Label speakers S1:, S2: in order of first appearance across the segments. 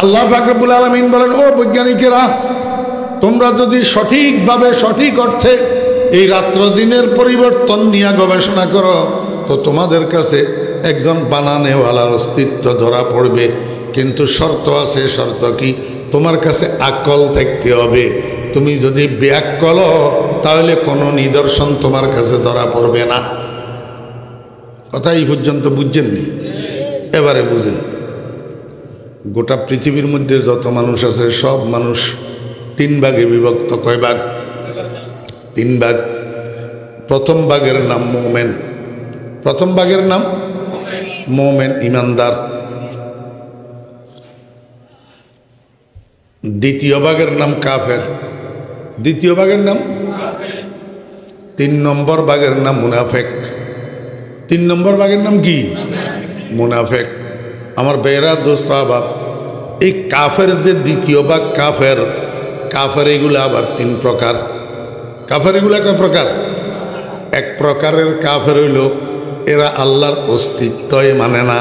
S1: আল্লাহ পাক রব্বুল আলামিন বলেন, ও বৈজ্ঞানিকেরা, তোমরা যদি সঠিকভাবে সঠিক অর্থে এই রাত্র দিনের পরিবর্তন নিয়ে গবেষণা করো তো তোমাদের কাছে একজন বানানেওয়ালার অস্তিত্ব ধরা পড়বে। কিন্তু শর্ত আছে। শর্ত কি? তোমার কাছে আকল থাকতে হবে। তুমি যদি বেআক্কল তাহলে কোনো নিদর্শন তোমার কাছে ধরা পড়বে না। কথা এই পর্যন্ত বুঝছেননি? এবারে বুঝেন। গোটা পৃথিবীর মধ্যে যত মানুষ আছে সব মানুষ তিন ভাগে বিভক্ত। কয় ভাগ? তিন ভাগ। প্রথম ভাগের নাম মোমেন। প্রথম ভাগের নাম মোমেন, ইমানদার। দ্বিতীয় ভাগের নাম কাফের। দ্বিতীয় ভাগের নাম। তিন নম্বর ভাগের নাম মুনাফেক। তিন নম্বর ভাগের নাম কি? মুনাফেক। আমার বেরা দোস্ত আবাব, এই কাফের যে দ্বিতীয় ভাগ কাফের, কাফের এগুলো আবার তিন প্রকার। কাফের এগুলো কয় প্রকার? এক প্রকারের কাফের হইল এরা আল্লাহর অস্তিত্বই মানে না।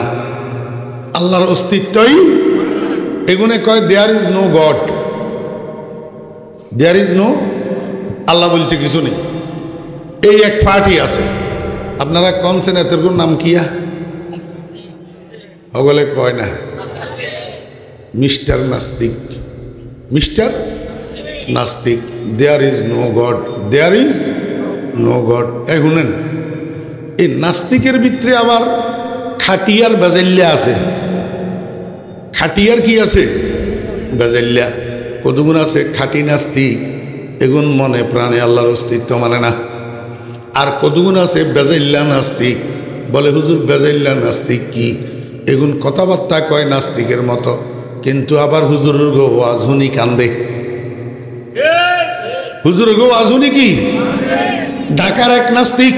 S1: আল্লাহর অস্তিত্বই, এগুনে কয় there is no God. There is no, Allah বলতে কিছু নেই। এই এক পার্টি আছে। আপনারা কনছেন এতের নাম কিয়া? ওগুলো কয় না মিস্টার নাস্তিক। মিস্টার নাস্তিক। There is no God, there is no God. শুনেন, এই নাস্তিকের ভিতরে আবার খাটিয়ার বেজাল্যা আছে। খাটিয়ার কি আছে? বেজাল্যা। কতগুণ আছে খাটি নাস্তিক, এগুন মনে প্রাণে আল্লাহর অস্তিত্ব মানে না। আর কতগুণ আছে বেজাল্যা নাস্তিক, বলে হুজুর বেজাল্যা নাস্তিক কি? এগুন কথাবার্তা কয় নাস্তিকের মতো, কিন্তু আবার হুজুরের গো আজুনি কান্দে। হুজুরের গো আজুনি কি? ঢাকার এক নাস্তিক,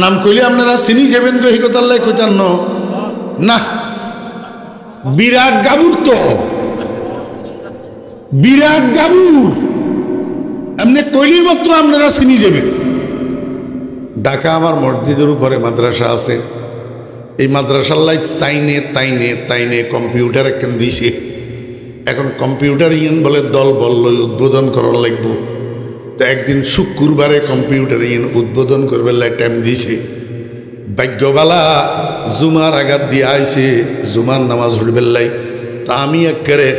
S1: নাম কইলে আপনারা চিনি যাবেন গো, এই কথা আল্লাহ কইতান না। বিরাট গাবুর, তো বিরাট গাবুর, এমনি কইলেই মাত্র আপনারা চিনি যাবেন। ঢাকা আমার মসজিদের উপরে মাদ্রাসা আছে। এই মাদ্রাসার লাই তাইনে তাইনে তাইনে কম্পিউটার একখান দিছে। এখন কম্পিউটার ইয়েন বলে দল বলল উদ্বোধন করার লাগবো। তো একদিন শুক্রবারে কম্পিউটার ইয়েন উদ্বোধন করবে টাইম দিছে। ভাগ্যবালা জুমার আঘাত দিয়ে আইছে, জুমার নামাজ হইবেল্লাই। তা আমি একেবারে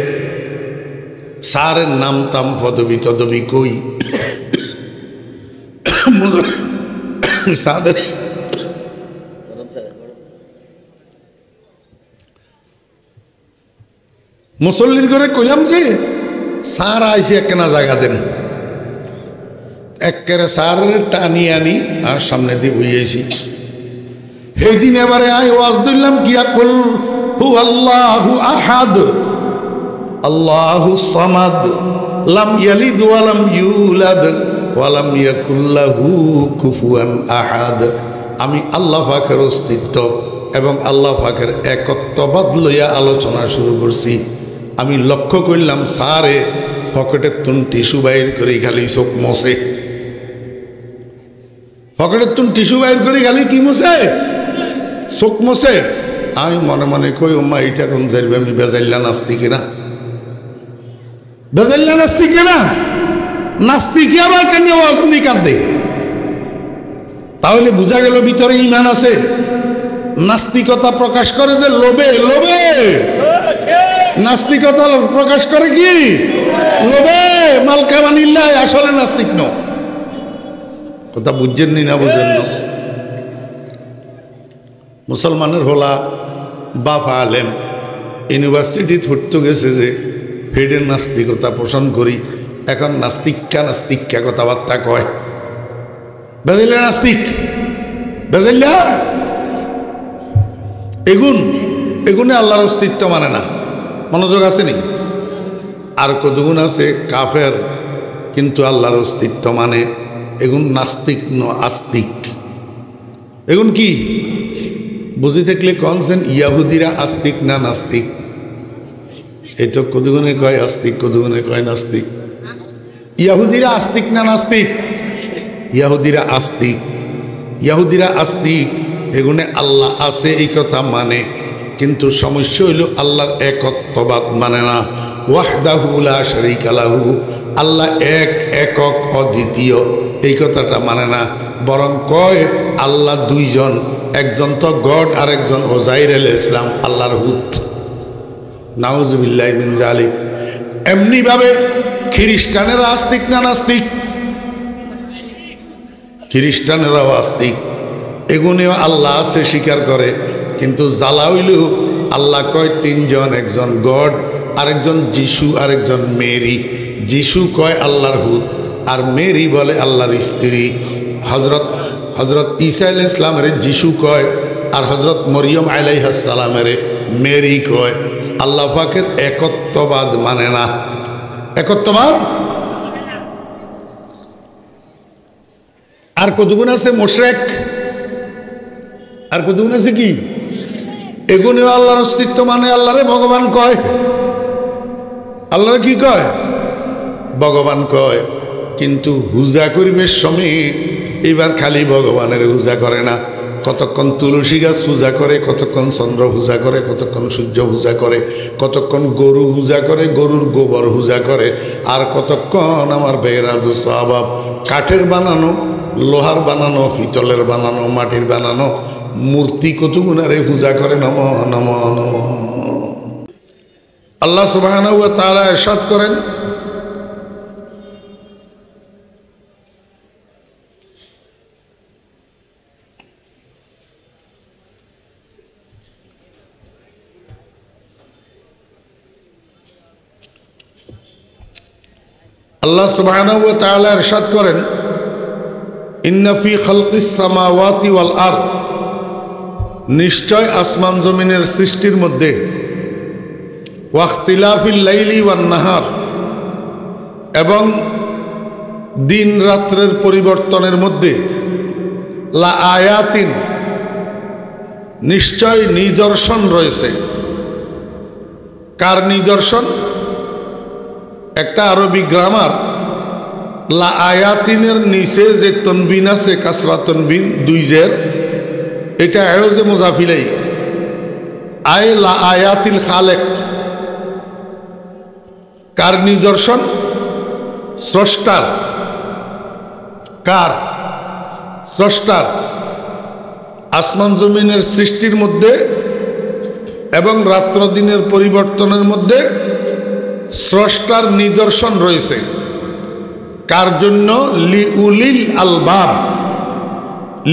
S1: স্যারের নাম তাম পদবি তদবি কই সাদের মুসল্লির করে কইলাম যে স্যার আইসে একখানা জায়গা দেন। একেবারে স্যারের টানি আনি আর সামনে দিয়ে বইয়েছি। সেই দিন এবারে আই ওয়াজ দিলাম কিয়া কুল হু আল্লাহু আহাদ আল্লাহু সামাদ লাম ইয়ালিদ ওয়া লাম ইউলাদ ওয়া লাম ইয়াকুল লাহু কুফুয়ান আহাদ। আমি আল্লাহ পাকের অস্তিত্ব এবং আল্লাহ পাকের একত্ববাদ লইয়া আলোচনা শুরু করছি। আমি লক্ষ্য করলাম স্যারে পকেটের তুন টিস্যু বাইর করে খালি চোখ মশে। পকেটের তুন টিস্যু বাইর করে খালি কি মশে? চোখ মশে। আমি মনে মনে কই ওমা এইটা কোন যাইবে, আমি বেজাল্লা নাস্তিকে না, বেজাল্লা নাস্তিকে না। নাস্তিকে আবার কেন অজনী কাঁদে? তাহলে বোঝা গেল ভিতরে ইমান আছে। নাস্তিকতা প্রকাশ করে যে লোভে, লোভে নাস্তিকতা প্রকাশ করে কি? লোভে মালকা বানিল্লাহ। আসলে নাস্তিক ন। কথা বুঝছেন নি না বুঝেন না? মুসলমানের হলা বাপ আলেম ইউনিভার্সিটি পড়তে গেছে যে হেডের নাস্তিকতা পোষণ করি। এখন নাস্তিকা নাস্তিকা কথাবার্তা কয়। বেজাল্লা নাস্তিক, বেজাল্লা। এগুনে আল্লাহর অস্তিত্ব মানে না। মনোযোগ আছে নি? আর কতগুণ আছে কাফের, কিন্তু আল্লাহর অস্তিত্ব মানে। এগুন নাস্তিক ন, আস্তিক। এগুন কি বুঝি থাকলে কনছেন ইয়াহুদিরা আস্তিক না নাস্তিক? এটা কতগুণে কয় আস্তিক, কতগুণে কয় নাস্তিক। ইয়াহুদিরা আস্তিক না নাস্তিক? ইয়াহুদিরা আস্তিক। ইয়াহুদিরা আস্তিক। এগুনে আল্লাহ আছে এই কথা মানে, কিন্তু সমস্যা হইল আল্লাহর একত্ববাদ মানে না। ওয়াহদাহু লা শারীকা লাহু, আল্লাহ এক, একক, অদ্বিতীয়, এই কথাটা মানে না। বরং কয় আল্লাহ দুইজন, একজন তো গড আর একজন ওজাইর আলাইহিস সালাম আল্লাহর হুত। নাউজুবিল্লাহি মিন জালিক। এমনিভাবে খ্রিস্টানেরা আস্তিক না নাস্তিক? খ্রিস্টানেরাও আস্তিক, এগুনেও আল্লাহ আছে স্বীকার করে। কিন্তু জ্বালা হইল আল্লাহ কয় তিনজন, একজন গড, আরেকজন যিশু, আরেকজন মেরি। যিশু কয় আল্লাহর হুত, আর মেরি বলে আল্লাহর স্ত্রী। হজরত ঈসা আলাইহিস সালামের যিশু কয়, আর হজরত মরিয়ম আলাইহিস সালামের মেরি কয়। আল্লাহ পাকের একত্ববাদ মানে না। একত্ববাদ। আর কতগুণ আছে মুশরিক, আর কতগুণ আছে কি? এগুলো আল্লাহর অস্তিত্ব মানে আল্লাহরে ভগবান কয়। আল্লাহরে কি কয়? ভগবান কয়। কিন্তু হুজা করিবের সময় এবার খালি ভগবানের পূজা করে না, কতক্ষণ তুলসী গাছ পূজা করে, কতক্ষণ চন্দ্র পূজা করে, কতক্ষণ সূর্য পূজা করে, কতক্ষণ গরু পূজা করে, গরুর গোবর পূজা করে, আর কতক্ষণ আমার বেয়েরা দোস্ত আবাব কাঠের বানানো, লোহার বানানো, পিতলের বানানো, মাটির বানানো মূর্তি কতগুণারে পূজা করে। নম নম নম। আল্লাহ সুবহানাহু ওয়া তাআলা ইরশাদ করেন, আল্লাহ সুবহানাহু ওয়া তাআলা ইরশাদ করেন, ইন্না ফি খালকিস সামাওয়াতি ওয়াল আরদ, নিশ্চয় আসমান জমিনের সৃষ্টির মধ্যে, ওয়াখতিলাফিল লাইলি ওয়ান নাহার, এবং দিন রাত্রের পরিবর্তনের মধ্যে, লা আয়াতিন, নিশ্চয় নিদর্শন রয়েছে। কার নিদর্শন? একটা আরবি গ্রামার, লা আয়াতিনের নিচে যে তনবিন আছে, কাসরা তনবিন, দুই জের, এটা আয়োজে মুজাফিলাই, আয় লা আয়াতিল খালেক। কার নিদর্শন? স্রষ্টার। কার? স্রষ্টার। আসমান জমিনের সৃষ্টির মধ্যে এবং রাত্র দিনের পরিবর্তনের মধ্যে স্রষ্টার নিদর্শন রয়েছে। কার জন্য? লি উলিল আলবাব।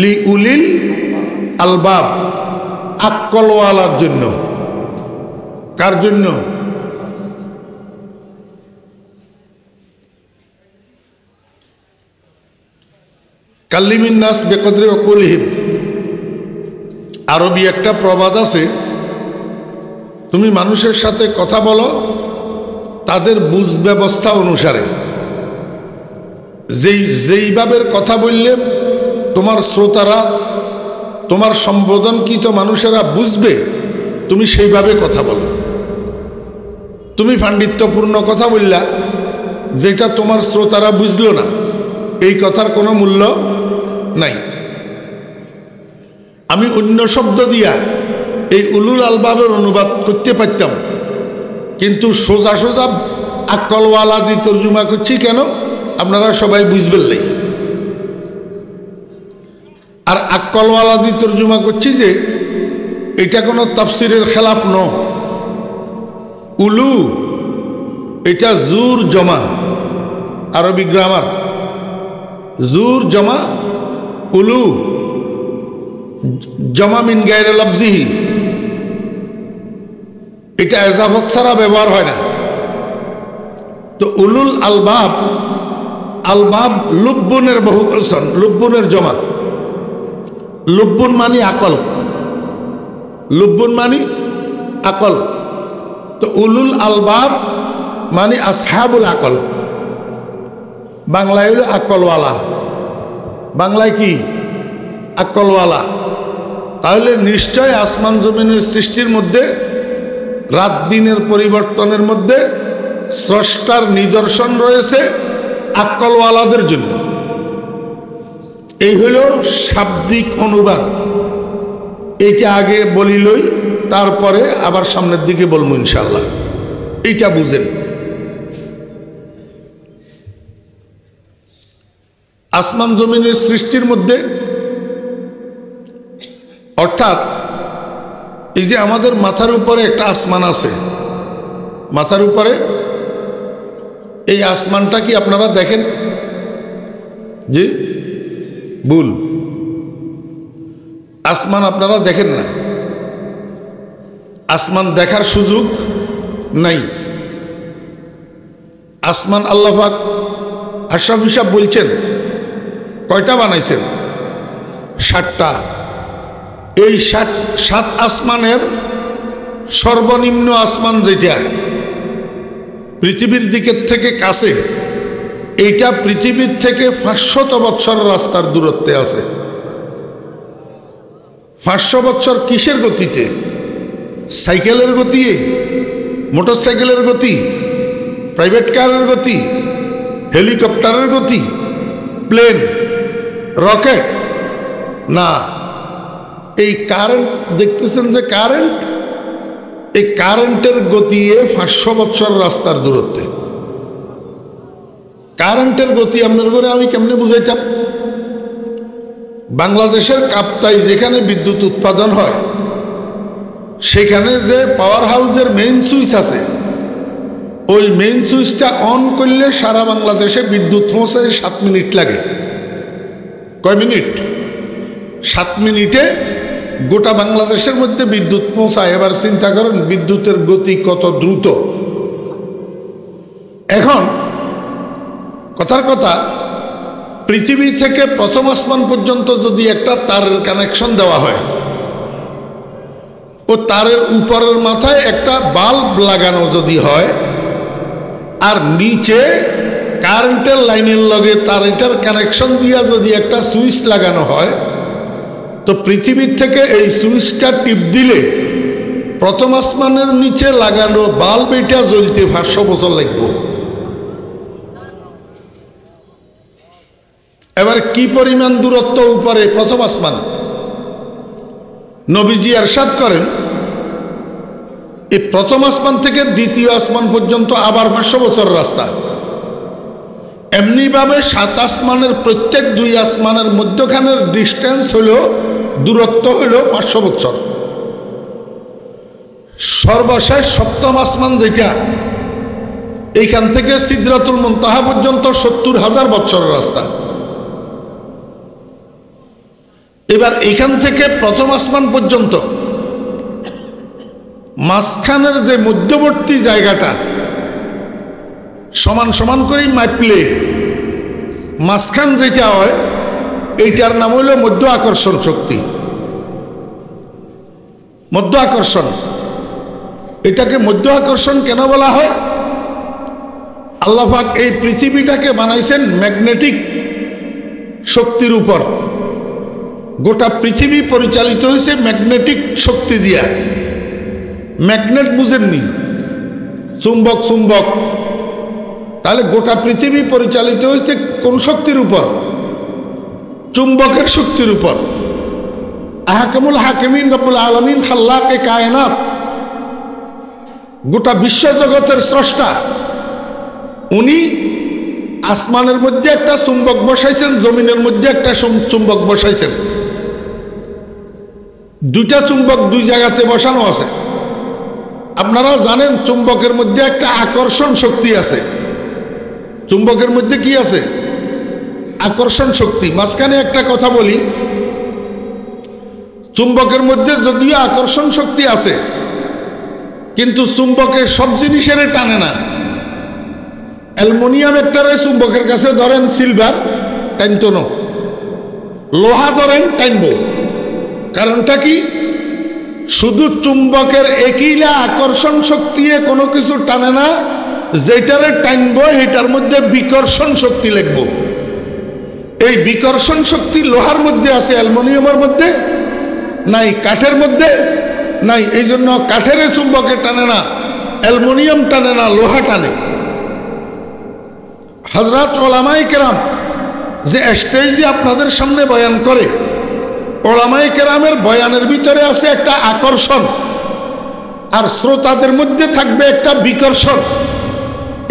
S1: লি উলিল আলবাব, আক্কলওয়ালার জন্য। কার জন্য? কাল্লিমিন নাস বেকদরি অকুলহিম। আরবি একটা প্রবাদ আছে, তুমি মানুষের সাথে কথা বলো তাদের বুঝ ব্যবস্থা অনুসারে। যেইভাবে কথা বললে তোমার শ্রোতারা, তোমার সম্বোধনকৃত মানুষেরা বুঝবে, তুমি সেইভাবে কথা বলো। তুমি পাণ্ডিত্যপূর্ণ কথা বললা, যেটা তোমার শ্রোতারা বুঝলো না, এই কথার কোনো মূল্য নাই। আমি অন্য শব্দ দিয়া এই উলুল আলবাবের অনুবাদ করতে পারতাম, কিন্তু সোজা সোজা আক্কলওয়ালা দিয়ে তর্জমা করছি কেন? আপনারা সবাই বুঝবেন নাই। আর আক্কলওয়ালা দিয়ে তর্জমা করছি যে এটা কোনো তাফসিরের খেলাফ ন। উলু এটা জুর জমা, আরবি গ্রামার, জুর জমা উলু, জমা মিন গায়রে লফজিহি, এটা এজাফত ছাড়া ব্যবহার হয় না। তো উলুল আলবাব, আলবাব লুব্বুনের বহুবচন, লুব্বুনের জমা। লুব্বুন মানি আকল, লুব্বুন মানি আকল। তো উলুল আলবাব মানে আসহাবুল আকল। বাংলায় হলো আকলওয়ালা, বাংলায় কি? আকলওয়ালা। তাহলে নিশ্চয় আসমান জমিনের সৃষ্টির মধ্যে, রাত দিনের পরিবর্তনের মধ্যে স্রষ্টার নিদর্শন রয়েছে আকলওয়ালাদের জন্য। এই হইল শাব্দিক অনুবাদ। এইটা আগে বলিলই তারপরে আবার সামনের দিকে বলবো ইনশাআল্লাহ। এইটা বুঝেন। আসমান জমিনের সৃষ্টির মধ্যে, অর্থাৎ এই যে আমাদের মাথার উপরে একটা আসমান আছে, মাথার উপরে এই আসমানটা কি আপনারা দেখেন? জি, ভুল, আসমান আপনারা দেখেন না, আসমান দেখার সুযোগ নাই। আসমান আল্লাহ পাক আশরাফ হিসাব বলছেন কয়টা বানাইছেন? 7টা। এই 7 আসমানের সর্বনিম্ন আসমান যেটা পৃথিবীর দিকের থেকে কাছে, এইটা পৃথিবীর থেকে 500 বছর রাস্তার দূরত্বে আছে। 500 বছর কিসের গতিতে? সাইকেলের গতি, মোটর সাইকেলের গতি, প্রাইভেট কারের গতি, হেলিকপ্টারের গতি, প্লেন, রকেট না। এই কারেন্ট দেখতেছেন যে কারেন্ট, এই কারেন্টের গতি 500 বছর রাস্তার দূরত্বে। কারেন্টের গতি আপনার করে আমি কেমনে বুঝাইতাম? বাংলাদেশের কাপ্তাই যেখানে বিদ্যুৎ উৎপাদন হয়, সেখানে যে পাওয়ার হাউসের মেইন সুইচ আছে, ওই মেইন সুইচটা অন করলে সারা বাংলাদেশে বিদ্যুৎ পৌঁছায় 7 মিনিট লাগে। কয় মিনিট? 7 মিনিটে গোটা বাংলাদেশের মধ্যে বিদ্যুৎ পৌঁছায়। এবার চিন্তা করেন বিদ্যুতের গতি কত দ্রুত। এখন কথার কথা, পৃথিবী থেকে প্রথম আসমান পর্যন্ত যদি একটা তারের কানেকশন দেওয়া হয়, ও তারের উপরের মাথায় একটা বাল্ব লাগানো যদি হয়, আর নিচে কারেন্টের লাইনের লগে তারটার কানেকশন দিয়া যদি একটা সুইচ লাগানো হয়, তো পৃথিবীর থেকে এই সুইচটা টিপ দিলে প্রথম আসমানের নিচে লাগানো বাল্ব এটা জ্বলতে 500 বছর লাগবে। এবার কি পরিমাণ দূরত্ব উপরে প্রথম আসমান? নবীজি ইরশাদ করেন, এই প্রথম আসমান থেকে দ্বিতীয় আসমান পর্যন্ত আবার 500 বছর রাস্তা। এমনিভাবে 7 আসমানের প্রত্যেক 2 আসমানের মধ্যখানের ডিস্টেন্স হইল, দূরত্ব হইল 500 বছর। সর্বশেষ সপ্তম আসমান যেটা, এইখান থেকে সিদরাতুল মুনতাহা পর্যন্ত 70,000 বছরের রাস্তা। এবার এখান থেকে প্রথম আসমান পর্যন্ত মাঝখানের যে মধ্যবর্তী জায়গাটা সমান সমান করেই মাপলে মাঝখান যেটা হয়, এইটার নাম হইল মধ্য আকর্ষণ শক্তি। মধ্য আকর্ষণ, এটাকে মধ্য আকর্ষণ কেন বলা হয়? আল্লাহ পাক এই পৃথিবীটাকে বানাইছেন ম্যাগনেটিক শক্তির উপর। গোটা পৃথিবী পরিচালিত হয়েছে ম্যাগনেটিক শক্তি দিয়া। ম্যাগনেট বুঝেননি? চুম্বক, চুম্বক। তাহলে গোটা পৃথিবী পরিচালিত হয়েছে কোন শক্তির উপর? চুম্বকের শক্তির উপর। আহকামুল হাকিমিন রব্বুল আলামিন খাল্লাকে কায়নাত, গোটা বিশ্বজগতের স্রষ্টা, উনি আসমানের মধ্যে একটা চুম্বক বসাইছেন, জমিনের মধ্যে একটা চুম্বক বসাইছেন। 2টা চুম্বক 2 জায়গাতে বসানো আছে। আপনারা জানেন চুম্বকের মধ্যে একটা আকর্ষণ শক্তি আছে। চুম্বকের মধ্যে কি আছে? আকর্ষণ শক্তি। মাঝখানে একটা কথা বলি, চুম্বকের মধ্যে যদিও আকর্ষণ শক্তি আছে, কিন্তু চুম্বকের সব জিনিসের টানে না। অ্যালুমিনিয়াম একটারে চুম্বকের কাছে ধরেন সিলভার, টানতো না। লোহা ধরেন টানব। কারণটা কি? শুধু চুম্বকের একইলা আকর্ষণ শক্তি কোনো কিছু টানে না, যেটারে টানবো এটার মধ্যে বিকর্ষণ শক্তি লিখব। এই বিকর্ষণ শক্তি লোহার মধ্যে আছে, অ্যালুমিনিয়ামের মধ্যে নাই, কাঠের মধ্যে নাই। এই জন্য কাঠের চুম্বকে টানে না, অ্যালুমিনিয়াম টানে না, লোহা টানে। হযরত উলামায়ে কেরাম যে স্টেজে আপনাদের সামনে বয়ান করে, উলামায়ে কেরামের বয়ানের ভিতরে আছে একটা আকর্ষণ। আর শ্রোতাদের মধ্যে থাকবে একটা বিকর্ষণ।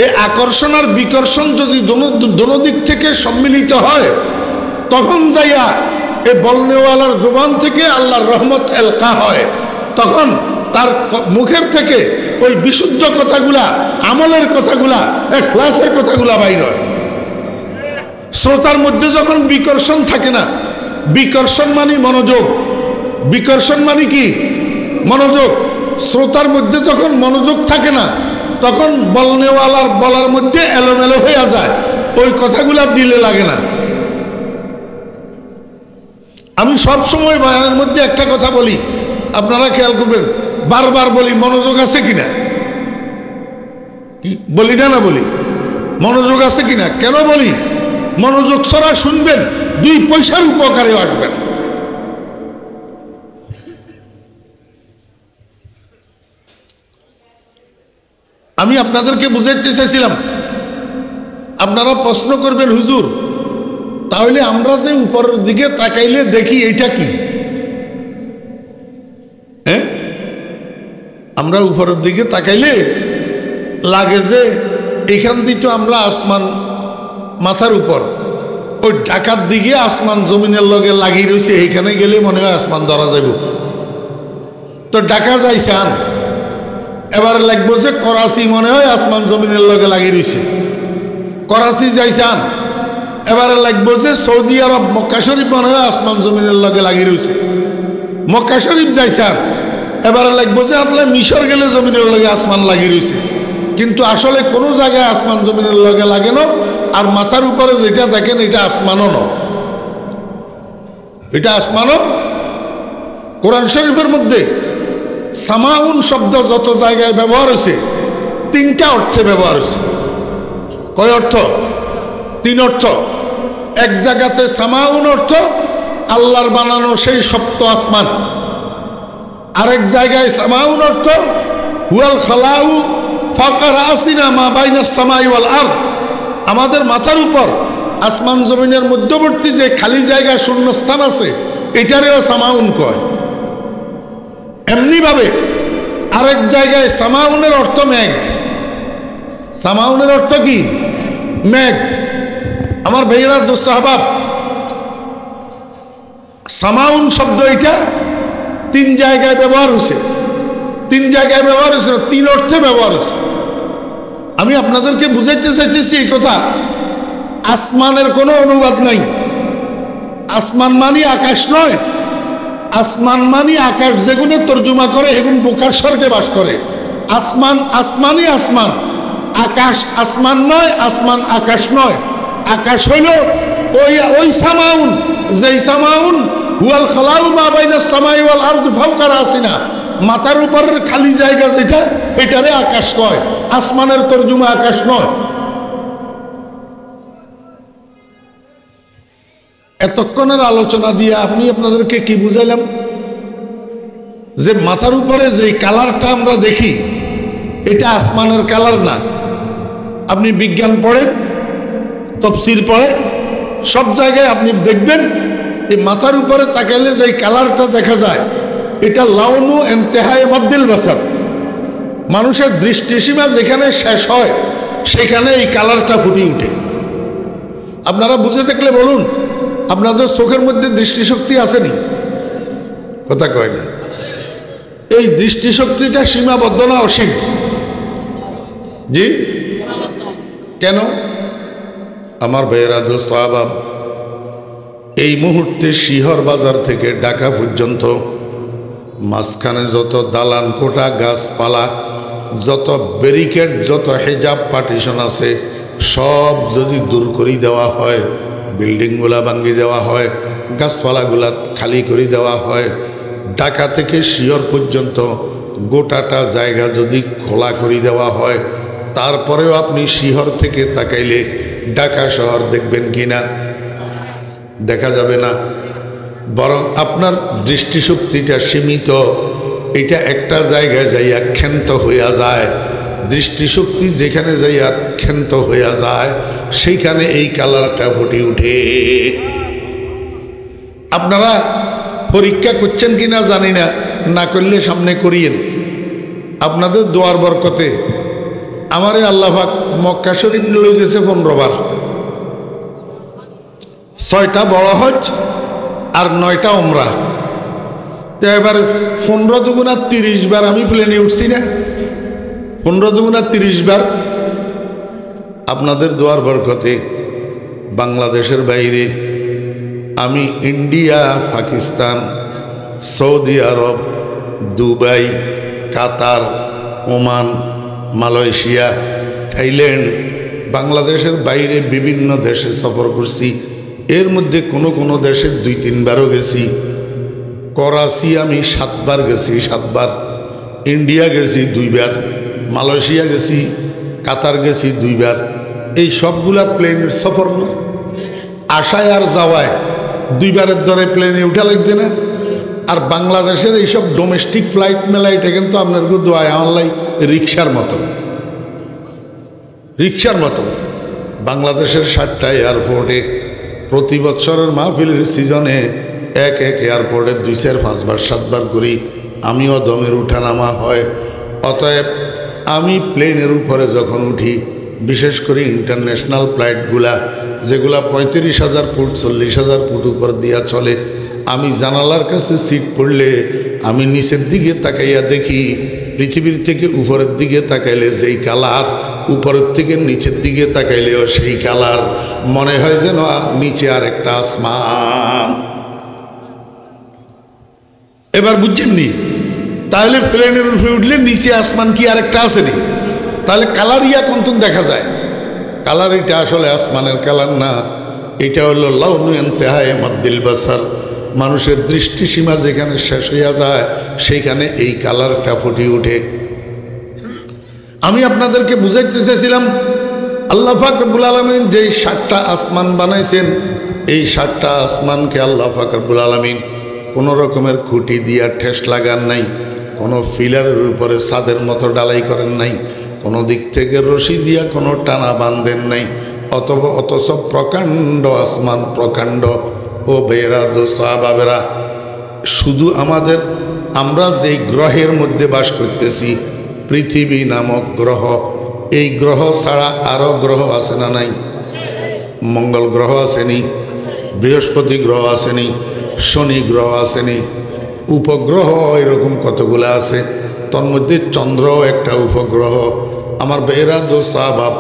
S1: এই আকর্ষণ আর বিকর্ষণ যদি দোনো দিক থেকে সম্মিলিত হয়, তখন যাইয়া এই বলনেওয়ালার জবান থেকে আল্লাহর রহমত এলকা হয়। তখন তার মুখের থেকে ওই বিশুদ্ধ কথাগুলা, আমলের কথাগুলা, ইখলাসের কথাগুলা বাইর হয়। শ্রোতার মধ্যে যখন বিকর্ষণ থাকে না, বিকর্ষণ মানে মনোযোগ, বিকর্ষণ মানে কি মনোযোগ। শ্রোতার মধ্যে যখন মনোযোগ থাকে না, তখন বলনেওয়ালার বলার মধ্যে এলোমেলো হয়ে যায়, ওই কথাগুলা দিলে লাগে না। আমি সব সময় বয়ানের মধ্যে একটা কথা বলি, আপনারা খেয়াল করবেন, বারবার বলি মনোযোগ আছে কিনা, বলি না বলি মনোযোগ আছে কিনা। কেন বলি? মনোযোগ ছাড়া শুনবেন, 2 পয়সার উপকারেও আসবে না। আমি আপনাদেরকে বুঝাইতে চাইছিলাম, আপনারা প্রশ্ন করবেন, হুজুর তাহলে আমরা যে উপরের দিকে তাকাইলে দেখি এইটা কি? হ্যাঁ, আমরা উপরের দিকে তাকাইলে লাগে যে এখান দিয়ে তো আমরা আসমান মাথার উপর, ওই ঢাকার দিকে আসমান জমিনের লগে লাগিয়ে রয়েছে, এইখানে গেলে মনে হয় আসমান ধরা যাইব। তো ঢাকা যাইছান, এবার লাগবো যে করাচি মনে হয় আসমান জমিনের লগে লাগিয়ে রয়েছে। করাচি যাইছান, এবারে লাগবো যে সৌদি আরব মক্কা শরীফ মনে হয় আসমান জমিনের লগে লাগিয়ে রয়েছে। মক্কা শরীফ যাইছান, এবারে লাগবো যে আপনি মিশর গেলে জমিনের লগে আসমান লাগিয়ে রয়েছে। কিন্তু আসলে কোনো জায়গায় আসমান জমিনের লগে লাগে না। আর মাথার উপরে যেটা দেখেন এটা আসমানও নয়, এটা আসমানও। কোরআন শরীফের মধ্যে সামাউন শব্দ যত জায়গায় ব্যবহার হয়েছে, 3টা অর্থে ব্যবহার হয়েছে। কয় অর্থ? 3 অর্থ। এক জায়গাতে সামাউন অর্থ আল্লাহর বানানো সেই সপ্ত আসমান। আরেক জায়গায় সামাউন অর্থ হুয়াল খালাউ ফাওকা রাসিনা মা বাইনাস সামাই ওয়াল আরদ, আমাদের মাথার উপর আসমান জমিনের মধ্যবর্তী যে খালি জায়গা শূন্য স্থান আছে, এটারেও সামাউন কয়। এমনি ভাবে আরেক জায়গায় সামাউনের অর্থ মেঘ। সামাউনের অর্থ কি? মেঘ। আমার ভাইয়েরা, দোস্ত আহবাব, সামাউন শব্দ এটা 3 জায়গায় ব্যবহার হয়েছে। 3 জায়গায় ব্যবহার হয়েছে, 3 অর্থে ব্যবহার হয়েছে। আমি আপনাদেরকে বুঝাইতে চাইতেছি এই কথা, আসমানের কোনো অনুবাদ নাই। আসমান মানি আকাশ নয়, আসমান মানি আকাশ যেগুলো তর্জমা করে এগুলো বোকার স্বর্গে বাস করে। আসমান আসমানই আসমান, আকাশ আসমান নয়, আসমান আকাশ নয়। আকাশ হইল ওই সামাউন, যেই সামাউন হুয়াল খালাউ মা বাইনাস সামাই ওয়াল আরদ ফাওকা রাসিনা, মাথার উপরের খালি জায়গা যেটা, এটারে আকাশ কয়। আসমানের তর্জমা আকাশ নয়। এতক্ষণের আলোচনা দিয়ে আমি আপনাদেরকে কি বুঝাইলাম? যে মাথার উপরে যে কালারটা আমরা দেখি, এটা আসমানের কালার না। আপনি বিজ্ঞান পড়েন, তফসির পড়েন, সব জায়গায় আপনি দেখবেন এই মাথার উপরে তাকাইলে যে কালারটা দেখা যায়, এটা লাউনু ইন্তেহায়ে মাদ্দিল বাসার, মানুষের দৃষ্টিসীমা যেখানে শেষ হয় সেখানে এই কালারটা ফুটে উঠে। আপনারা বুঝে দেখলে বলুন, আপনাদের চোখের মধ্যে দৃষ্টিশক্তি আসেনি? কথা কয় না। এই দৃষ্টিশক্তিটা সীমাবদ্ধ না অসীম? জি, কেন? আমার ভাইয়েরা, দোস্ত আহবাব, এই মুহূর্তে শিহর বাজার থেকে ঢাকা পর্যন্ত মাঝখানে যত দালান কোটা, গাছপালা, যত ব্যারিকেড, যত হেজাব পার্টিশন আছে, সব যদি দূর করে দেওয়া হয়, বিল্ডিংগুলা ভাঙিয়ে দেওয়া হয়, গাছপালাগুলা খালি করে দেওয়া হয়, ঢাকা থেকে শিহর পর্যন্ত গোটাটা জায়গা যদি খোলা করে দেওয়া হয়, তারপরেও আপনি শিহর থেকে তাকাইলে ঢাকা শহর দেখবেন কিনা? দেখা যাবে না। বরং আপনার দৃষ্টিশক্তিটা সীমিত, এটা একটা জায়গায় যাইয়া ক্ষান্ত হইয়া যায়। দৃষ্টিশক্তি যেখানে যাইয়া ক্ষান্ত হইয়া যায়, সেইখানে এই কালারটা ফুটে উঠে। আপনারা পরীক্ষা করছেন কিনা জানি না, না করলে সামনে করিয়েন। আপনাদের দোয়ার বরকতে আমারে আল্লাহ পাক মক্কা শরীফ লয়ে গেছে 15 বার, 6টা বড় হজ আর 9টা উমরা। তো এবার 15 দুগুণা 30 বার আমি প্লেনে উঠছি না, 15 দুগুণা 30 বার আপনাদের দোয়ার বরকতে বাংলাদেশের বাইরে আমি ইন্ডিয়া, পাকিস্তান, সৌদি আরব, দুবাই, কাতার, ওমান, মালয়েশিয়া, থাইল্যান্ড, বাংলাদেশের বাইরে বিভিন্ন দেশে সফর করছি। এর মধ্যে কোনো কোনো দেশে 2-3 বারও গেছি। করাচি আমি 7 বার গেছি, 7 বার। ইন্ডিয়া গেছি 2 বার, মালয়েশিয়া গেছি, কাতার গেছি 2 বার। এই সবগুলা প্লেনের সফর না, আসায় আর যাওয়ায় 2 বারের দরে প্লেনে উঠা লাগছে না। আর বাংলাদেশের এইসব ডোমেস্টিক ফ্লাইট মেলাইটে কিন্তু আপনার দোয়ায় অনলাইন রিক্সার মতো, রিক্সার মতো। বাংলাদেশের 7টা এয়ারপোর্টে প্রতি বছরের মাহফিলের সিজনে এক এয়ারপোর্টে 2-4-5 বার 7 বার করি আমিও দমের উঠানামা হয়। অতএব আমি প্লেনের উপরে যখন উঠি, বিশেষ করে ইন্টারন্যাশনাল ফ্লাইটগুলা যেগুলা 35,000 ফুট 40,000 ফুট উপর দিয়া চলে, আমি জানালার কাছে সিট পড়লে আমি নিচের দিকে তাকাইয়া দেখি পৃথিবীর থেকে উপরের দিকে তাকাইলে যেই কালার, উপরের থেকে নিচের দিকে তাকাইলেও সেই কালার। মনে হয় যেন নিচে আর একটা আসমান। এবার বুঝছেননি? তাহলে প্লেনের উপরে উঠলে নিচে আসমান কি আর একটা আসেনি? তাহলে কালার ইয়া কন্তন দেখা যায়। কালার এটা আসলে আসমানের কালার না, এটা হলো লাউনু ইনতিহায়ে মাদ্দিল বাসার। মানুষের দৃষ্টিসীমা যেখানে শেষ হইয়া যায় সেইখানে এই কালারটা ফুটে ওঠে। আমি আপনাদেরকে বুঝাইতে চেয়েছিলাম আল্লাহ পাক রব্বুল আলামিন যেই 7টা আসমান বানাইছেন, এই 7টা আসমানকে আল্লাহ পাক রব্বুল আলামিন কোনো রকমের খুঁটি দিয়া ঠেস লাগান নাই, কোনো ফিলারের উপরে ছাদের মতো ডালাই করেন নাই, কোনো দিক থেকে রশি দিয়া কোনো টানা বাঁধেন নাই। অথচ প্রকাণ্ড আসমান, প্রকাণ্ড। ও বেরা দোস্ত বাবেরা, শুধু আমরা যেই গ্রহের মধ্যে বাস করতেছি, পৃথিবী নামক গ্রহ, এই গ্রহ ছাড়া আরও গ্রহ আছে না নাই? মঙ্গল গ্রহ আসেনি, বৃহস্পতি গ্রহ আসেনি, শনি গ্রহ আসেনি, উপগ্রহ এরকম কতগুলো আছে। তন্মধ্যে চন্দ্র একটা উপগ্রহ। আমার বেরা দোস্ত আবাব,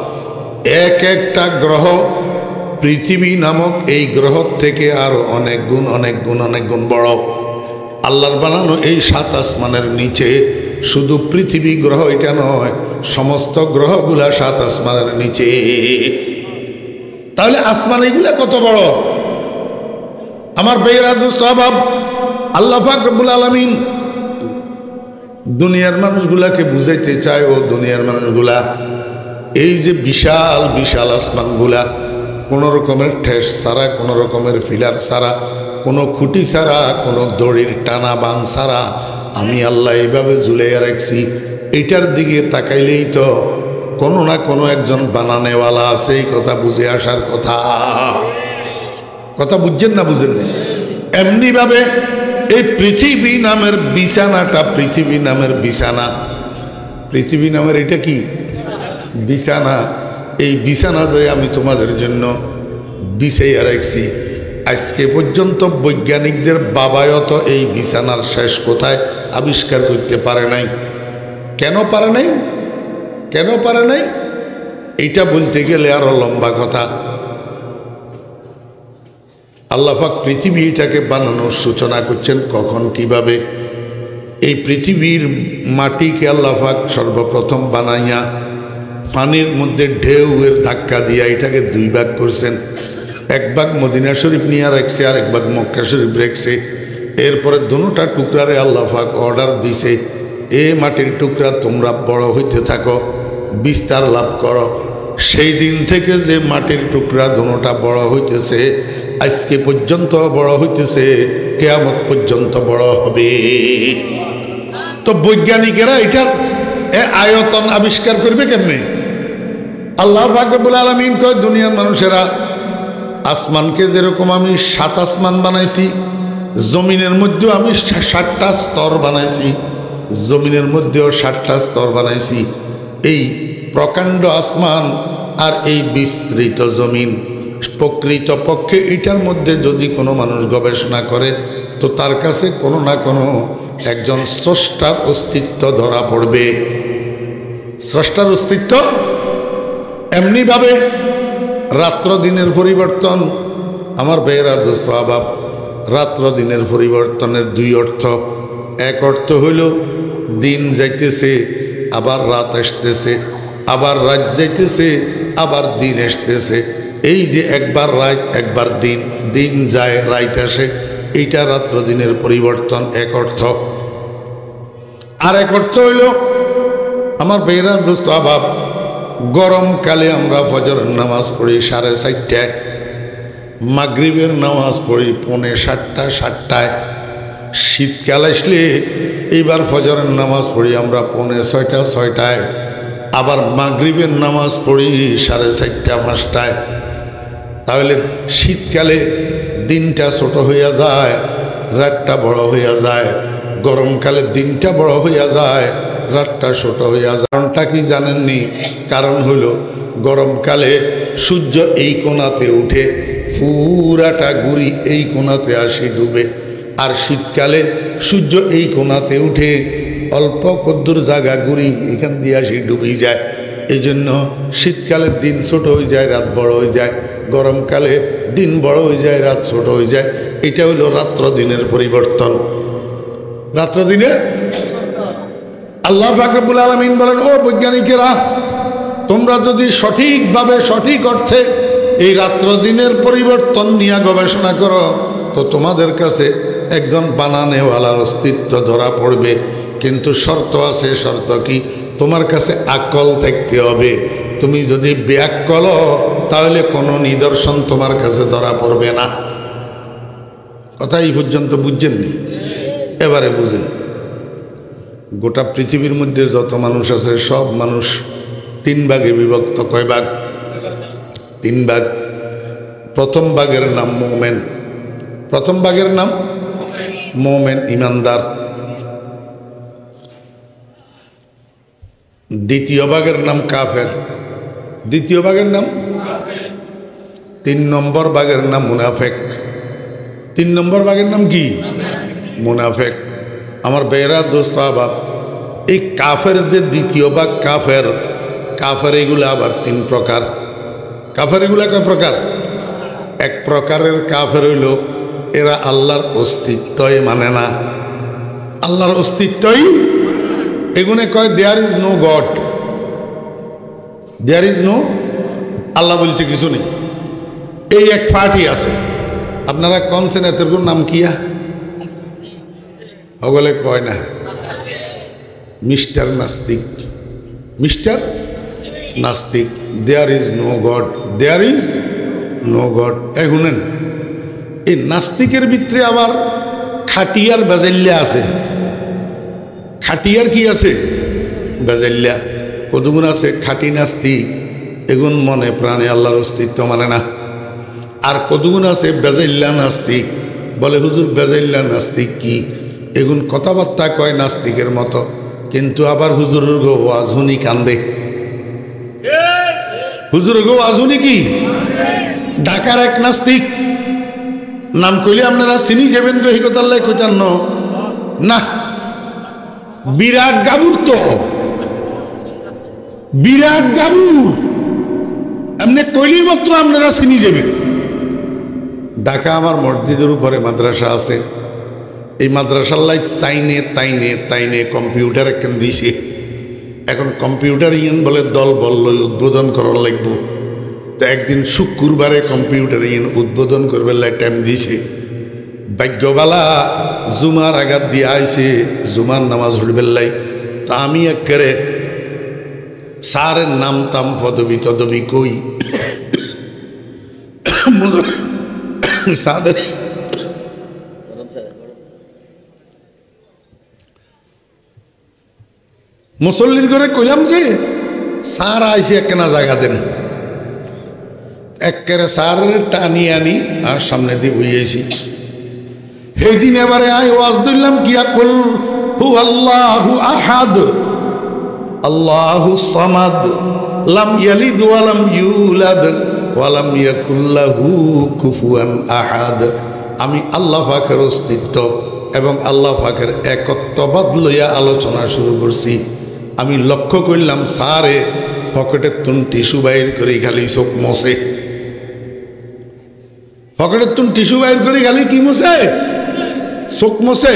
S1: একটা গ্রহ পৃথিবী নামক এই গ্রহ থেকে আরো অনেক গুণ, অনেক গুণ, অনেক গুণ বড়। আল্লাহর বানানো এই 7 আসমানের নিচে শুধু পৃথিবী গ্রহ এটা নয়, সমস্ত গ্রহগুলা 7 আসমানের নিচে। তাহলে আসমান এগুলা কত বড়? আমার বেরা দোস্ত আবাব, আল্লাহ পাক রব্বুল আলামিন দুনিয়ার মানুষগুলাকে বুঝাইতে চায়, ও দুনিয়ার মানুষগুলা, এই যে বিশাল বিশাল আসমানগুলা কোনো রকমের ঠেস ছাড়া, কোনো রকমের ফিলার ছাড়া, কোনো খুঁটি ছাড়া, কোনো দড়ির টানা বান ছাড়া আমি আল্লাহ এইভাবে ঝুলাইয়া রাখছি। এইটার দিকে তাকাইলেই তো কোনো না কোনো একজন বানানেওয়ালা আছে, এই কথা বুঝে আসার কথা। কথা বুঝছেন না? বুঝেন না? এমনিভাবে এই পৃথিবী নামের বিছানাটা, পৃথিবী নামের বিছানা, পৃথিবী নামের এটা কি বিছানা, এই বিছানা যে আমি তোমাদের জন্য বিছাইয়া রাখছি। আজকে পর্যন্ত বৈজ্ঞানিকদের বাবাও তো এই বিছানার শেষ কোথায় আবিষ্কার করতে পারে নাই। কেন পারে নাই? কেন পারে নাই? এইটা বলতে গেলে আরো লম্বা কথা। আল্লাহ পাক পৃথিবীটাকে বানানোর সূচনা করছেন কখন, কিভাবে? এই পৃথিবীর মাটিকে আল্লাহ পাক সর্বপ্রথম বানাইয়া পানির মধ্যে ঢেউয়ের ধাক্কা দিয়া এটাকে 2 ভাগ করছেন। 1 ভাগ মদিনা শরীফ নিয়ে রাখছে, আর 1 ভাগ মক্কা শরীফ রেখছে। এরপরে দুটা টুকরারে আল্লাহ পাক অর্ডার দিছে, এ মাটির টুকরা তোমরা বড় হইতে থাকো, বিস্তার লাভ করো। সেই দিন থেকে যে মাটির টুকরা দুটা বড় হইতেছে, আজকে পর্যন্ত বড় হইতেছে, কিয়ামত পর্যন্ত বড় হবে। তো বৈজ্ঞানিকেরা এটার আয়তন আবিষ্কার করবে কেমনে? আল্লাহ পাক রব্বুল আলামিন কয়, দুনিয়ার মানুষেরা, আসমানকে যেরকম আমি 7 আসমান বানাইছি, জমিনের মধ্যেও আমি 7টা স্তর বানাইছি। জমিনের মধ্যেও 7টা স্তর বানাইছি। এই প্রকাণ্ড আসমান আর এই বিস্তৃত জমিন, প্রকৃত পক্ষে এটার মধ্যে যদি কোনো মানুষ গবেষণা করে তো তার কাছে কোনো না কোনো একজন স্রষ্টার অস্তিত্ব ধরা পড়বে। স্রষ্টার অস্তিত্ব এমনিভাবে রাত্র দিনের পরিবর্তন। আমার বেয়েরা দোস্ত আবাব, রাত্র দিনের পরিবর্তনের 2 অর্থ। এক অর্থ হইল দিন যাইতেছে আবার রাত আসতেছে, আবার রাত যাইতেছে আবার দিন আসতেছে। এই যে একবার রাত একবার দিন, দিন যায় রাত আসে, এইটা রাত্র দিনের পরিবর্তন, এক অর্থ। আর এক অর্থ হইল আমার বেয়েরা দোস্ত আবাব, গরমকালে আমরা ফজরের নামাজ পড়ি 4:30টায়, মাগরিবের নামাজ পড়ি 7:45-7টায়। শীতকাল আসলে এইবার ফজরের নামাজ পড়ি আমরা 6:45-6টায়, আবার মাগরিবের নামাজ পড়ি 4:30-5টায়। তাহলে শীতকালে দিনটা ছোট হইয়া যায়, রাতটা বড় হইয়া যায়। গরমকালে দিনটা বড় হইয়া যায়, রাতটা ছোট হইয়া যায়। কারণটা কি জানেননি? কারণ হইল গরমকালে সূর্য এই কোণাতে উঠে, পুরাটা ঘুরি এই কোণাতে আসি ডুবে। আর শীতকালে সূর্য এই কোণাতে উঠে, অল্প কদ্দুর জায়গা ঘুরি এখান দিয়ে আসি ডুবে যায়। এই জন্য শীতকালে দিন ছোট হয়ে যায়, রাত বড় হয়ে যায়। গরমকালে দিন বড় হয়ে যায়, রাত ছোট হয়ে যায়। এটা হইল রাত্র দিনের পরিবর্তন। রাত্র দিনের আল্লাহ পাক রব্বুল আলামিন বলেন, ও বৈজ্ঞানিকেরা, তোমরা যদি সঠিকভাবে সঠিক অর্থে এই রাত্র দিনের পরিবর্তন নিয়ে গবেষণা করো তো তোমাদের কাছে একজন বানানেওয়ালার অস্তিত্ব ধরা পড়বে। কিন্তু শর্ত আছে। শর্ত কি? তোমার কাছে আকল থাকতে হবে। তুমি যদি বেআক্কল তাহলে কোনো নিদর্শন তোমার কাছে ধরা পড়বে না। কথা এই পর্যন্ত বুঝছেননি? এবারে বুঝেন। গোটা পৃথিবীর মধ্যে যত মানুষ আছে সব মানুষ 3 ভাগে বিভক্ত। কয় ভাগ? 3 ভাগ। প্রথম ভাগের নাম মোমেন। প্রথম ভাগের নাম মোমেন, ইমানদার। দ্বিতীয় ভাগের নাম কাফের। দ্বিতীয় ভাগের নাম 3 নম্বর ভাগের নাম মুনাফেক। 3 নম্বর ভাগের নাম কি? মুনাফেক। আমার বেয়েরা দোস্ত আবাব, এই কাফের যে দ্বিতীয় ভাগ কাফের, কাফের এগুলো আবার 3 প্রকার। কাফের এগুলো কয় প্রকার? এক প্রকারের কাফের হইল এরা আল্লাহর অস্তিত্বই মানে না। আল্লাহর অস্তিত্বই, এগুনে কয় there is no God, there is no, Allah বলতে কিছু নেই। এই এক পার্টি আছে। আপনারা কনছেন এদের নাম কিয়া? ওগুলো কয় না মিস্টার নাস্তিক, মিস্টার নাস্তিক। There is no God, there is no God. শুনেন, এই নাস্তিকের ভিতরে আবার খাটিয়ার বেজাল্যা আছে। খাটিয়ার কি আছে? বেজাল্যা। কতগুণ আছে খাটি নাস্তিক, এগুন মনে প্রাণে আল্লাহর অস্তিত্ব মানে না। আর কতগুণ আছে বেজাল্যা নাস্তিক, বলে হুজুর বেজাল্যা নাস্তিক কি? এগুন কথাবার্তা কয় নাস্তিকের মতো, কিন্তু আবার হুজুরের গো আজুনি কান্দে। হুজুরের গো আজুনি কি? ঢাকার এক নাস্তিক, নাম কইলে আপনারা চিনি যাবেন তো, এই কথা কইতান না। বিরাট গাবুর, তো বিরাট গাবুর, এমনি কইলি মাত্র আপনারা চিনি যাবেন। ঢাকা আমার মসজিদের উপরে মাদ্রাসা আছে। এই মাদ্রাসার লাই তাইনে তাইনে তাইনে কম্পিউটার একখান দিছে। এখন কম্পিউটার ইয়েন বলে দল বলল উদ্বোধন করার লাগবো। তো একদিন শুক্রবারে কম্পিউটার ইয়েন উদ্বোধন করবে টাইম দিছে। ভাগ্যবালা জুমার আঘাত দিয়ে আইছে, জুমার নামাজ হইবেল্লাই। তা আমি একেবারে স্যারের নাম তাম পদবি তদবি কই সাদের মুসল্লির করে কইলাম যে স্যার আইসে একখানা জায়গা দেন। একেবারে স্যারের টানি আনি আর সামনে দিয়ে বইয়েছি। সেই দিন এবারে আয় ওয়াজ দিলাম কি হুয়াল্লাহু আহাদ আল্লাহুস সামাদ লাম ইয়ালিদ ওয়া লাম ইউলাদ ওয়া লাম ইয়াকুল লাহু কুফুয়ান আহাদ। আমি আল্লাহ পাকের অস্তিত্ব এবং আল্লাহ পাকের একত্ববাদ লইয়া আলোচনা শুরু করছি। আমি লক্ষ্য করলাম সারে পকেটের তুন টিস্যু বাইর করে খালি চোখ মশে, পকেটের তুন টিস্যু বাইর করে খালি কি মশে, চোখ মশে।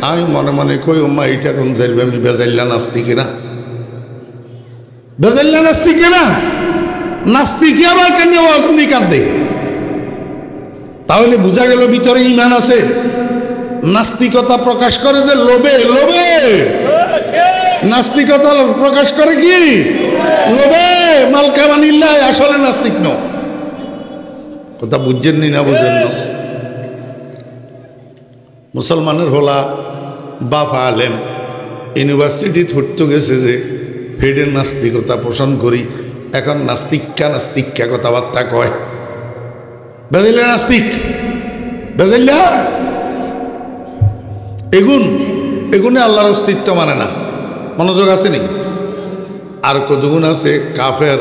S1: আমি মনে মনে কই ওম্মা এইটা কোন যাইবে, আমি বেজাইল্লা নাস্তি কিনা, বেজাইল্লা নাস্তি কিনা, নাস্তিকে আবার কেন অজনী কান্দে? তাহলে বোঝা গেল ভিতরে ঈমান আছে। নাস্তিকতা প্রকাশ করে যে লোভে, লোভে নাস্তিকতা প্রকাশ করে কি লোভে, মালকা বানিল্লাহ, আসলে নাস্তিক ন। কথা বুঝছেন নি না বুঝেন না? মুসলমানের হলা বাপ আলেম ইউনিভার্সিটি ধরতে গেছে যে ফেডের নাস্তিকতা পোষণ করি, এখন নাস্তিকা কথাবার্তা কয়, বেজাইল্লা নাস্তিক, বেজাইল্লা এগুনে আল্লাহর অস্তিত্ব মানে না। মনোযোগ আছে নি? আর কতগুণ আছে কাফের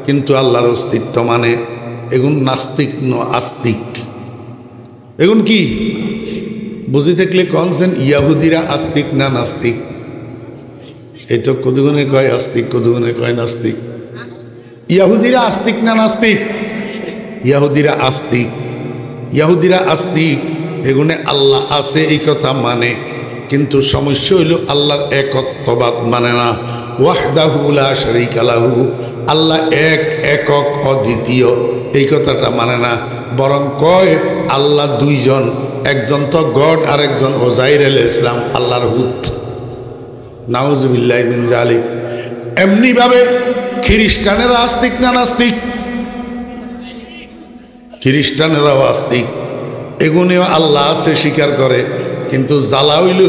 S1: কিন্তু আল্লাহর অস্তিত্ব মানে, এগুন নাস্তিক ন আস্তিক। এগুন কি বুঝি থাকলে কনছেন ইয়াহুদিরা আস্তিক না নাস্তিক? এটা কতগুণে কয় আস্তিক, কতগুণে কয় নাস্তিক। ইয়াহুদিরা আস্তিক না নাস্তিক? ইয়াহুদিরা আস্তিক, ইয়াহুদিরা আস্তিক। এগুনে আল্লাহ আছে এই কথা মানে, কিন্তু সমস্যা হইল আল্লাহর একত্ববাদ মানে না। ওয়াহদাহু লা শারীকা লাহু, আল্লাহ এক, একক, অদ্বিতীয়, এই কথাটা মানে না। বরং কয় আল্লাহ দুইজন, একজন তো গড আর একজন ওজাইর আলাইহিস সালাম আল্লাহর হুত। নাউজুবিল্লাহি মিন যালিক। এমনি ভাবে খ্রিস্টানেরা আস্তিক না নাস্তিক? খ্রিস্টানেরাও আস্তিক, এগুনেও আল্লাহ আছে স্বীকার করে, কিন্তু জ্বালা হইল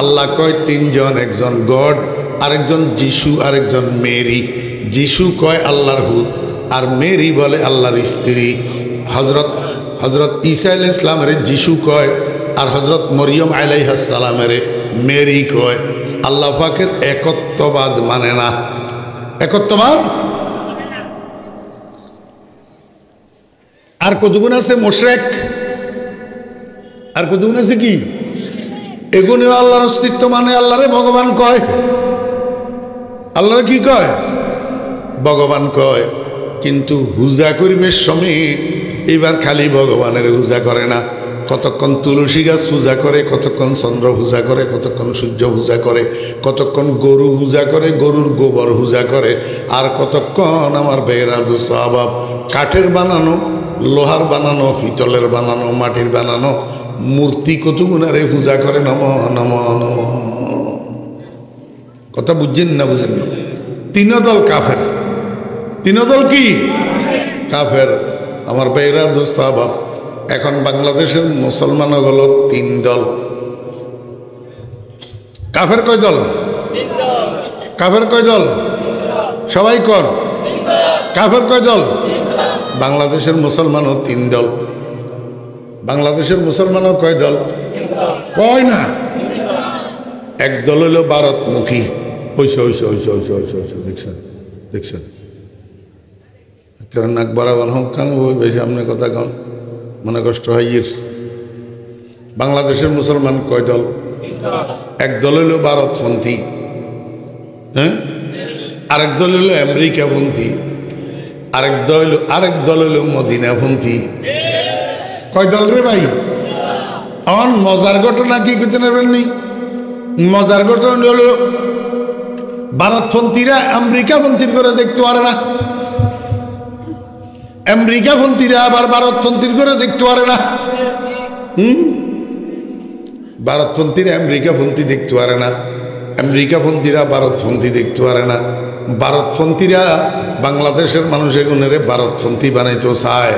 S1: আল্লাহ কয় তিনজন, একজন গড, আরেকজন যিশু, আরেকজন মেরি। যিশু কয় আল্লাহর হুত, আর মেরি বলে আল্লাহর স্ত্রী। হজরত ঈসা আলাইহিস সালামের যিশু কয়, আর হজরত মরিয়ম আলাইহিস সালামের মেরি কয়। আল্লাহ পাকের একত্ববাদ মানে না। একত্ববাদ। আর কতগুণ আছে মুশরিক, আর কতগুণ আছে কি এগুনেও আল্লাহর অস্তিত্ব মানে, আল্লাহরে ভগবান কয়। আল্লাহরে কি কয়? ভগবান কয়। কিন্তু হুজা করিবের সময় এবার খালি ভগবানের পূজা করে না, কতক্ষণ তুলসী গাছ পূজা করে, কতক্ষণ চন্দ্র পূজা করে, কতক্ষণ সূর্য পূজা করে, কতক্ষণ গরু পূজা করে, গরুর গোবর পূজা করে, আর কতক্ষণ আমার বেয়েরা দোস্ত আবাব কাঠের বানানো, লোহার বানানো, পিতলের বানানো, মাটির বানানো মূর্তি কতগুণারে পূজা করে। নম নম নম। কথা বুঝছেন না বুঝেন না? তিন দল কাফের, তিন দল কি কাফের। আমার বেয়েরা দোস্ত আবাব, এখন বাংলাদেশের মুসলমান হলো তিন দল। কাফের কয় দল? কাফের কয় দল? সবাই কর। কাফের কয় দল? বাংলাদেশের মুসলমানও তিন দল। বাংলাদেশের মুসলমানও কয় দল? কয় না। এক দল হইল ভারতমুখী। হইছে হইছে হইছে হইছে হইছে হইছে, দেখছেন দেখছেন? কারণ নাক বরাবর হোক কেন বেশি আপনি কথা কন, মনে কষ্ট হয়। বাংলাদেশের মুসলমান কয় দল? এক দল হইল ভারতপন্থী, হ্যাঁ, আরেক দল হইল আমেরিকাপন্থী, আরেক দল হইল মদিনাপন্থী। কয় দল রে ভাই? আমার মজার ঘটনা কি করতে নেবেননি? মজার ঘটনা হল ভারতপন্থীরা আমেরিকাপন্থীর করে দেখতে পারে না, আমেরিকাপন্থীরা আবার ভারতপন্থীর করে দেখতে পারে না। ভারতপন্থীরা আমেরিকাপন্থী দেখতে পারে না, আমেরিকাপন্থীরা ভারতপন্থী দেখতে পারে না। ভারতপন্থীরা বাংলাদেশের মানুষের গুণেরে ভারতপন্থী বানাইতে চায়।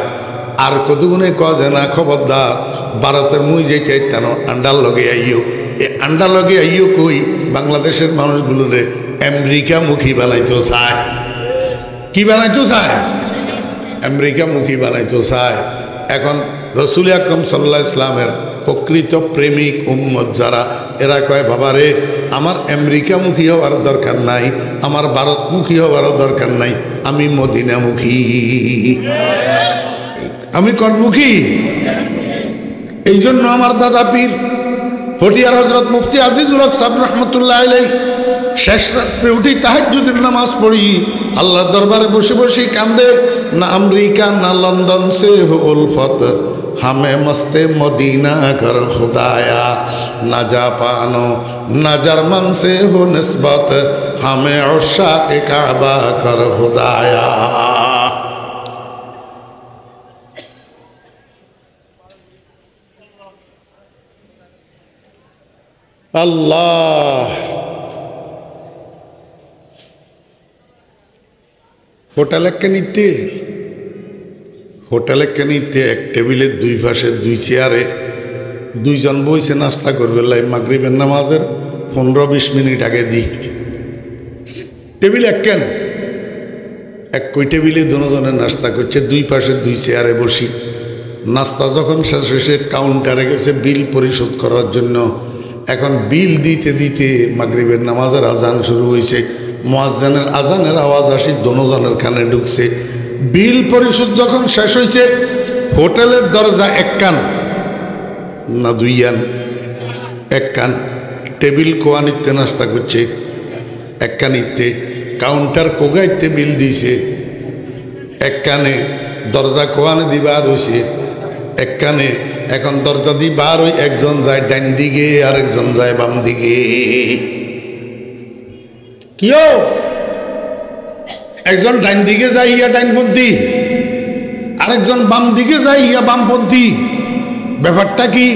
S1: আর কতগুণে কয় না খবরদার ভারতের মুই যে কেন আন্ডার লগে আইও, এ আন্ডার লগে আইও কই বাংলাদেশের মানুষগুলোরে আমেরিকামুখী বানাইতে চায়। কি বানাইতে চায়? আমেরিকামুখী বানাইতে চায়। এখন রসুল আকরাম সাল্লাল্লাহু আলাইহি ওয়াসাল্লামের প্রকৃত প্রেমিক উম্মত যারা, এরা কয় বাবা রে, আমার আমেরিকামুখী হওয়ার দরকার নাই, আমার ভারতমুখী হওয়ারও দরকার নাই, আমি মদিনামুখী। আমি কোনমুখী? এই জন্য আমার দাদা পীর ফটিয়ার হযরত মুফতি আজিজুল হক সাহেব রহমতুল্লাহ আলাইহি শেষ রাত্রে উঠি তাহাজ্জুদের নামাজ পড়ি, আল্লাহর দরবারে বসে বসে কান্দে, না আমেরিকা না লন্ডন সে হো উলফত, हमें मस्ते मदीना कर खुदाया, न जापानो न जर्मन से हो निस्बत, हमें उशाक काबा कर खुदाया। अल्लाह होटल के नीति হোটেলে কেনিতে এক টেবিলের দুই পাশে দুই চেয়ারে দুইজন বইছে নাস্তা করবে, লাই মাগরিবের নামাজের 15-20 মিনিট আগে দিই। টেবিল এক কেন এক কই টেবিলে দুজনে নাস্তা করছে, দুই পাশে দুই চেয়ারে বসি। নাস্তা যখন শেষ হয়েছে কাউন্টারে গেছে বিল পরিশোধ করার জন্য। এখন বিল দিতে দিতে মাগরিবের নামাজের আজান শুরু হয়েছে, মুয়াজ্জিনের আজানের আওয়াজ আসি দুজনের কানে ঢুকছে। বিল পরিশোধ যখন শেষ হয়েছে, হোটেলের দরজা এক কান না দুই কান? এক কান। টেবিল কোয়ানিতে নাস্তা করছে এক কানিতে, কাউন্টার কোগাইতে বিল দিছে এক কানে, দরজা কোয়ানে দি বার হয়েছে এক কানে। এখন দরজা দি বার হই একজন যায় ডাইন দিকে আর একজন যায় বাম দিকে। কিও একজন ডাইন দিকে যায় ইয়া ডাইনপন্থী, আরেকজন বাম দিকে যায় ইয়া বামপন্থী। ব্যাপারটা কি?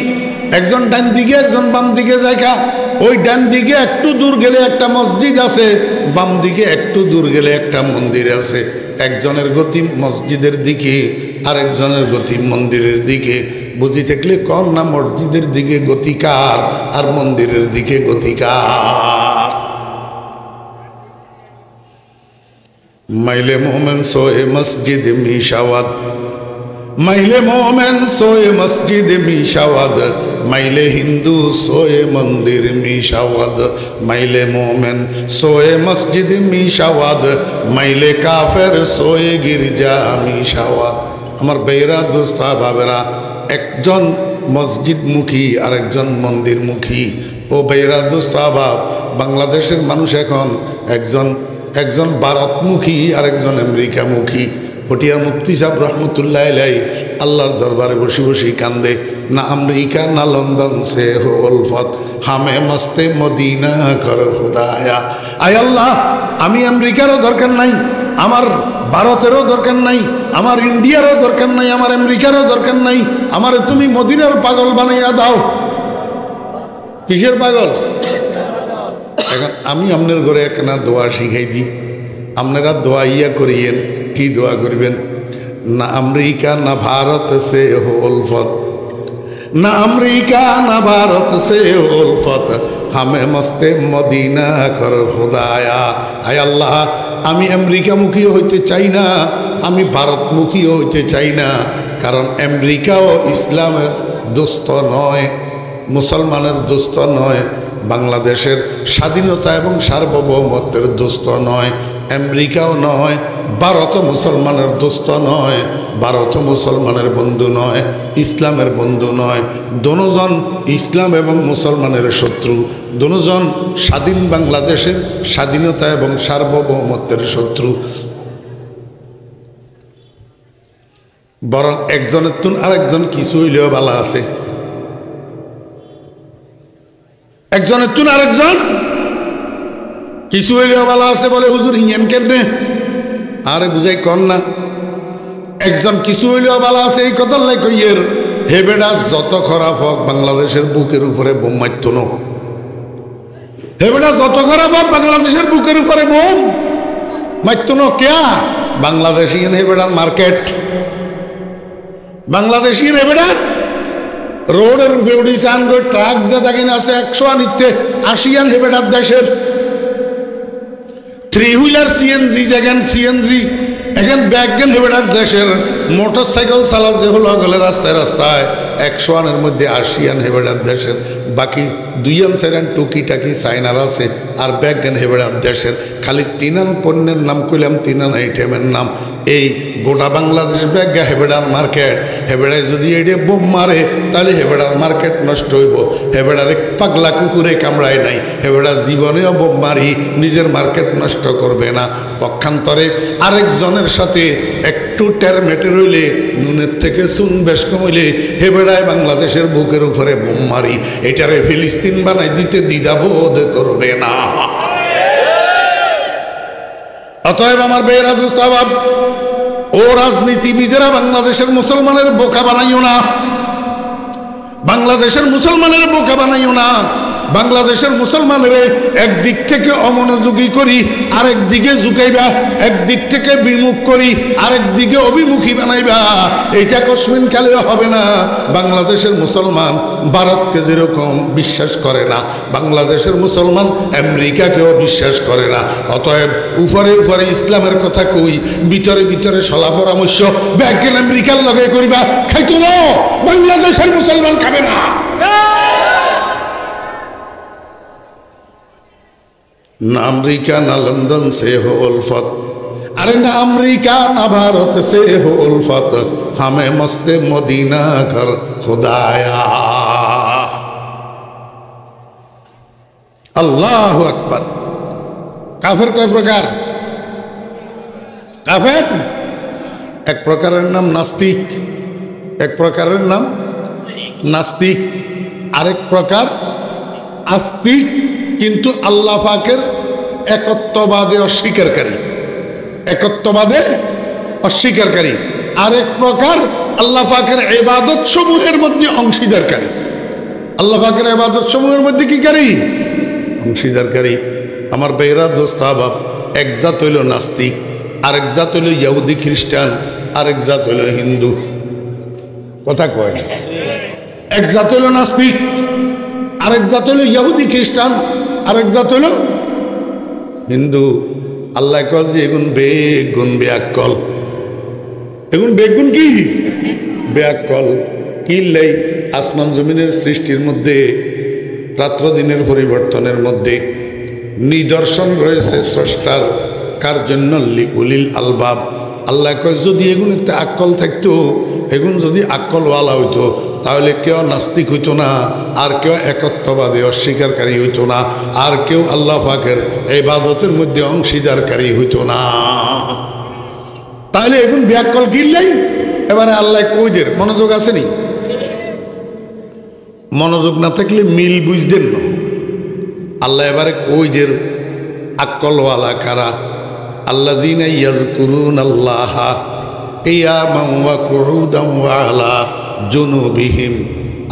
S1: একজন ডাইন দিকে একজন বাম দিকে যায় কা? ওই ডান দিকে একটু দূর গেলে একটা মসজিদ আছে, বাম দিকে একটু দূর গেলে একটা মন্দির আছে। একজনের গতি মসজিদের দিকে, আরেকজনের গতি মন্দিরের দিকে। বুঝি থাকলে কম না মসজিদের দিকে গতিকার আর মন্দিরের দিকে গতিকার। মাইলে মোমেন সোয়ে মসজিদ মিশাওয়াদ, মাইলে মোমেন সোয়ে মসজিদ মিশাওয়াদ, মাইলে হিন্দু সোয়ে মন্দির মিশাওয়াদ। মাইলে মোমেন সোয়ে মসজিদ মিশাওয়াদ, মাইলে কাফের সোয়ে গির্জা মিশাওয়াদ। আমার বেরা দোস্তা বাবেরা, একজন মসজিদমুখী আর একজন মন্দিরমুখী। ও বেরা দোস্তা বাব, বাংলাদেশের মানুষ এখন একজন ভারতমুখী আর একজন আমেরিকামুখী। পটিয়া মুফতি সাহেব রহমতুল্লাহ আলাইহি আল্লাহর দরবারে বসে বসে কান্দে, না আমেরিকা না লন্ডন সে হো উলফত, হামে মস্তে মদিনা কর খুদায়া। আয় আল্লাহ, আমি আমেরিকারও দরকার নাই, আমার ভারতেরও দরকার নাই, আমার ইন্ডিয়ারও দরকার নাই, আমার আমেরিকারও দরকার নাই, আমারে তুমি মদিনার পাগল বানাইয়া দাও। কিসের পাগল? এখন আমি আপনার ঘরে একখানা দোয়া শিখাই দিই, আপনারা দোয়া ইয়া করিয়েন। কি দোয়া করবেন? না আমেরিকা না ভারত সে হো উলফত, না আমেরিকা না ভারত সে হো উলফত, হামে মস্তে মদিনা কর খুদায়া। আয় আল্লাহ, আমি আমেরিকামুখীও হইতে চাই না, আমি ভারতমুখীও হইতে চাই না। কারণ আমেরিকাও ইসলামের দোস্ত নয়, মুসলমানের দোস্ত নয়, বাংলাদেশের স্বাধীনতা এবং সার্বভৌমত্বের দোস্ত নয়, আমেরিকাও নয়, ভারত মুসলমানের দোস্ত নয়, ভারত মুসলমানের বন্ধু নয়, ইসলামের বন্ধু নয়। দুজন ইসলাম এবং মুসলমানের শত্রু, দুজন স্বাধীন বাংলাদেশের স্বাধীনতা এবং সার্বভৌমত্বের শত্রু। বরং একজনের তুন আরেকজন কিছু হইলেও ভালো আছে, একজনের তুন আরেকজন কিছু হইলেও ভালো আছে। বলে হুজুর ইঞ্জিন কেনে আরে বুঝাই কর না, একজন কিছু হইলেও ভালো আছে এই কথার লাই কইয়ের হে বেটা যত খারাপ হোক বাংলাদেশের বুকের উপরে বোম মারত না। হে বেটা যত খারাপ হোক বাংলাদেশের বুকের উপরে বোম মারত না। কেয়া বাংলাদেশি হে বেটার মার্কেট, বাংলাদেশি হে বেটা রোডের উপরে উঠিছে আনগো ট্রাক যে থাকেন আছে 100 আনিতে 80 হে বেটার দেশের থ্রি হুইলার সিএনজি যেখান সিএনজি এখন ব্যাগেন হেবেডার দেশের মোটর সাইকেল চালা যে হলো গেলে রাস্তায় রাস্তায় 100 আনের মধ্যে 80 আন হেবেডার দেশের, বাকি 2 আন 4 আন টুকিটাকি চাইনার আছে, আর ব্যাগেন হেবেডার দেশের। খালি 3 আন পণ্যের নাম কইলাম, 3 আন আইটেমের নাম। এই গোটা বাংলাদেশ ব্যাগা হেবেডার মার্কেট। হেবেডায় যদি এটা বোম মারে তাহলে হেবেডার মার্কেট নষ্ট হইব। হেবেডার এক পাগলা কুকুরে কামড়ায় নাই, হেবেডা জীবনেও বোম মারি নিজের মার্কেট নষ্ট করবে না। পক্ষান্তরে আরেকজনের সাথে একটু টেরমেটে রইলে, নুনের থেকে চুন বেশ কমইলে হেবেডায় বাংলাদেশের বুকের উপরে বোম মারি, এটারে ফিলিস্তিন বানাই দিতে দ্বিধাবোধ করবে না। অতএব আমার বেয়েরা দোস্ত আবাব, ও রাজনীতিবিদেরা বাংলাদেশের মুসলমানের বোকা বানাইও না, বাংলাদেশের মুসলমানের বোকা বানাইও না। বাংলাদেশের মুসলমানের একদিক থেকে অমনোযোগী করি, আরেক দিকে ঝুঁকাইবা, একদিক থেকে বিমুখ করি, আরেক দিকে অভিমুখী বানাইবা, এইটা কসমিন কালেও হবে না। বাংলাদেশের মুসলমান ভারতকে যেরকম বিশ্বাস করে না, বাংলাদেশের মুসলমান আমেরিকাকেও বিশ্বাস করে না। অতএব উপরে উপরে ইসলামের কথা কই, ভিতরে ভিতরে সলা পরামর্শ ব্যাগেন আমেরিকার লগে করিবা, খাইতো না বাংলাদেশের মুসলমান খাবে না। ना अमेरिका ना लंदन से हो उल्फत, अरे ना अमेरिका ना भारत से हो उल्फत, हमें मस्ते मदीना कर खुदाया। अल्लाहु अकबर। काफिर कय प्रकार? काफिर एक प्रकारेर नाम नास्तिक, एक प्रकारेर नाम नास्तिक, आरेक प्रकार आस्तिक, কিন্তু আল্লাহ পাকের একত্ববাদে অস্বীকারী, একত্ববাদে অস্বীকারী। আরেক প্রকার আল্লাহ পাকের ইবাদত সমূহের মধ্যে অংশীদারকারী। আল্লাহ পাকের ইবাদত সমূহের মধ্যে কি করি? অংশীদারকারী। আমার বেহরা দোস্ত আহবাব, এক জাত হইল নাস্তিক, আরেক জাত হইল ইহুদি খ্রিস্টান, আরেক জাত হইল হিন্দু। কথা কয়, এক জাত হইল নাস্তিক, আরেক জাত হইল ইহুদি খ্রিস্টান, আরেক জাত হইল হিন্দু। আল্লাহ কল যে এগুন বেগুন বেয়াক্কল, এগুন বেগুন কি বেয়াক্কল। কিল্লাই আসমান জমিনের সৃষ্টির মধ্যে, রাত্র দিনের পরিবর্তনের মধ্যে নিদর্শন রয়েছে স্রষ্টার। কার জন্য? লিউলিল আলবাব। আল্লাহ কয় যদি এগুলোতে আক্কল থাকতো, এগুন যদি আক্কলওয়ালা হইতো, তাহলে কেউ নাস্তিক হইতো না, আর কেউ একত্ববাদে অস্বীকারী হইতো না, আর কেউ আল্লাহ পাকের ইবাদতের মধ্যে অংশীদারকারী হইতো না। তাহলে এখন ব্যাকল কিনলেই এবারে আল্লাহ কইদের মনোযোগ আসেনি? মনোযোগ না থাকলে মিল বুঝতেন না। আল্লাহ এবারে কইদের আক্কলওয়ালা কারা? আল্লাযীনা ইয়াযকুরুনাল্লাহা কিয়ামান ওয়া কুউদান ওয়া আলা জুনুবিহিম।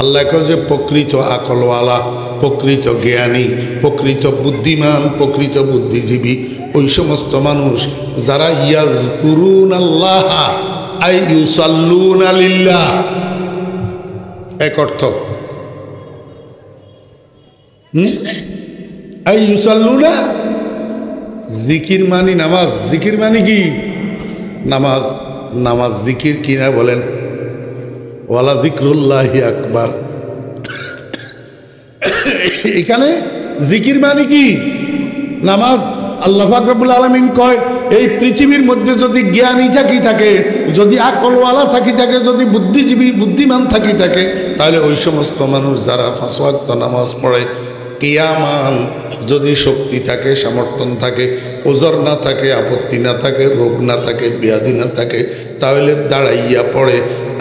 S1: আল্লাহ কয় যে প্রকৃত আকলওয়ালা, প্রকৃত জ্ঞানী, প্রকৃত বুদ্ধিমান, প্রকৃত বুদ্ধিজীবী ওই সমস্ত মানুষ যারা ইয়াযকুরুনাল্লাহ আই ইউসাল্লুনা লিল্লাহ। এক অর্থ আই ইউসাল্লুনা, জিকির মানি নামাজ। জিকির মানি কি? নামাজ। নামাজ জিকির কিনা বলেন? ওয়ালা যিকরুল্লাহি আকবার। এখানে জিকির মানে কি? নামাজ। আল্লাহ পাক রব্বুল আলামিন কয় এই পৃথিবীর মধ্যে যদি জ্ঞানী থাকি থাকে, যদি আকলওয়ালা থাকি থাকে, যদি বুদ্ধিজীবী বুদ্ধিমান থাকি থাকে, তাহলে ওই সমস্ত মানুষ যারা 5 ওয়াক্ত নামাজ পড়ে, কিয়ামান যদি শক্তি থাকে, সমর্থন থাকে, ওজর না থাকে, আপত্তি না থাকে, রোগ না থাকে, ব্যাধি না থাকে, তাহলে দাঁড়াইয়া পড়ে।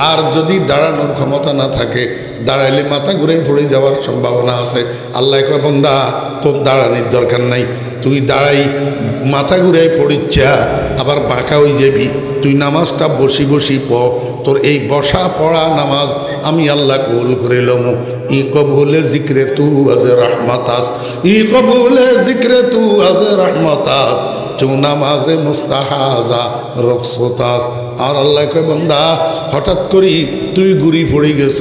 S1: আর যদি দাঁড়ানোর ক্ষমতা না থাকে, দাঁড়াইলে মাথা ঘুরে পড়ে যাওয়ার সম্ভাবনা আছে। আল্লাহ কয় বান্দা তোর দাঁড়ানোর দরকার নাই, তুই দাঁড়াই মাথা ঘুরে পড়িচ্ছা আবার বাঁকা হয়ে যাবি, তুই নামাজটা বসি বসি পড়। তোর এই বসা পড়া নামাজ আমি আল্লাহ কবুল করে লমু। ই কবুলে জিক্রে তু আজ রহমতাস, ই কবুলে জিক্রে তু আজ রহমতাস, চু নামাজে মুস্তাহাজা রকসতাস। আর আল্লাহ কয় বান্দা হঠাৎ করি তুই ঘুরি পড়ি গেছ,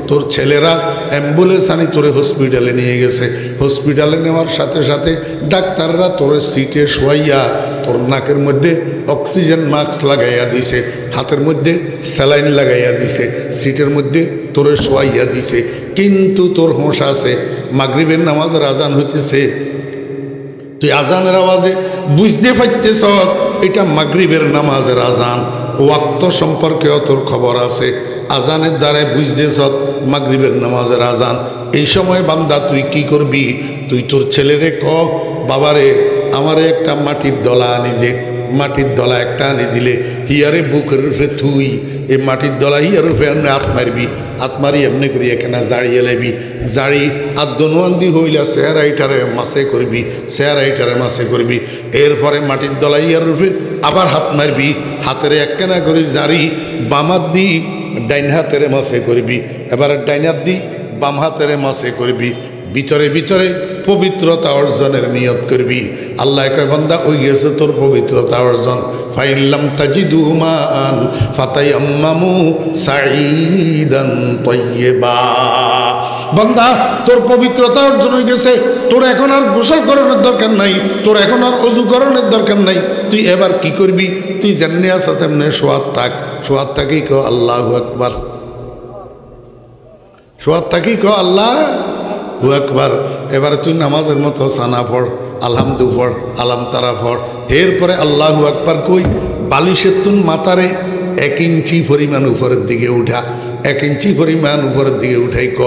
S1: তোর ছেলেরা অ্যাম্বুলেন্স আনি তোরে হসপিটালে নিয়ে গেছে। হসপিটালে নেওয়ার সাথে সাথে ডাক্তাররা তোরে সিটে শোয়াইয়া তোর নাকের মধ্যে অক্সিজেন মাস্ক লাগাইয়া দিছে, হাতের মধ্যে স্যালাইন লাগাইয়া দিছে, সিটের মধ্যে তোরে শোয়াইয়া দিছে। কিন্তু তোর হোঁশ আছে, মাগরিবের নামাজের আজান হইতেছে, তুই আজানের আওয়াজে বুঝতে পারতেছ এটা মাগরিবের নামাজের আজান। ওয়াক্ত সম্পর্কেও তোর খবর আছে, আজানের দ্বারাই বুঝতেছ মাগরিবের নামাজের আজান। এই সময় বান্দা তুই কি করবি? তুই তোর ছেলেরে ক, বাবারে আমারে একটা মাটির দলা আনি দে। মাটির দলা একটা আনি দিলে হিয়ারে বুকের রূপে থুই, এই মাটির দলা হিয়ার রূপে এমনি হাত মারবি, হাত মারি এমনি করি এখানে জাড়িয়ে লেবি, জাড়ি আদনুয়ান্দি হইলা চেহারাইটারে মাসে করবি, চেহারাইটারে মাসে করবি। এরপরে মাটির দলা হিয়ার রূপে আবার হাত মারবি, হাতের একখানা করে জাড়ি বাম হাত দি ডাইন হাতের মাসে করবি, এবার ডাইন হাত দি বাম হাতের মাসে করবি। ভিতরে ভিতরে পবিত্রতা অর্জনের নিয়ত করবি। আল্লাহ কয় বান্দা ওই গেছে তোর পবিত্রতা অর্জন। ফাইল্লাম তাজিদু মান ফাতায়াম্মামু সাঈদান তাইয়্যিবা। বান্দা তোর পবিত্রতা অর্জন হয়ে গেছে, তোর এখন আর গোসল করানোর দরকার নাই, তোর এখন আর অজু করানোর দরকার নাই। তুই এবার কি করবি? তুই যেমনি আছো তেমনি শোয়াত থাক, শোয়াত থাকি ক আল্লাহু আকবার, শোয়াত থাকি ক আল্লাহু আকবার। এবারে তুই নামাজের মতো সানা পড়, আলহামদু পড়, আলাম তারা পড়। এরপরে আল্লাহু আকবার কই বালিশের তুন মাথারে 1 ইঞ্চি পরিমাণ উপরের দিকে উঠা, 1 ইঞ্চি পরিমাণ উপরের দিকে উঠাই ক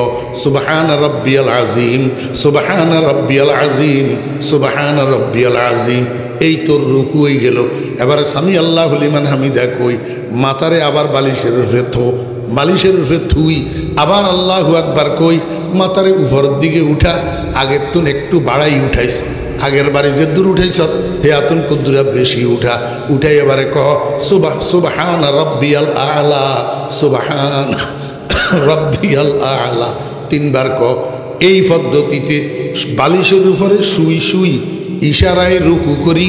S1: সুবহান রাব্বিয়াল আযীম, সুবহান রাব্বিয়াল আযীম, সুবহান রাব্বিয়াল আযীম। এই তোর রুকু হয়ে গেল। এবারে সামি আল্লাহু লিমান হামিদা কই মাথারে আবার বালিশের উপরে থো, বালিশের উপরে থুই, আবার আল্লাহু আকবার কই মাথারে উপরের দিকে উঠা। আগের তুন একটু বাড়াই উঠাইছ, আগের বারে যে দূর উঠাইছ হে আতুন কুদ্দুরা বেশি উঠা। উঠাই এবারে কহ সুবহান রাব্বিয়াল আ'লা, সুবহান রাব্বিয়াল আ'লা 3 বার কহ। এই পদ্ধতিতে বালিশের উপরে শুই শুই ইশারায় রুকু করি,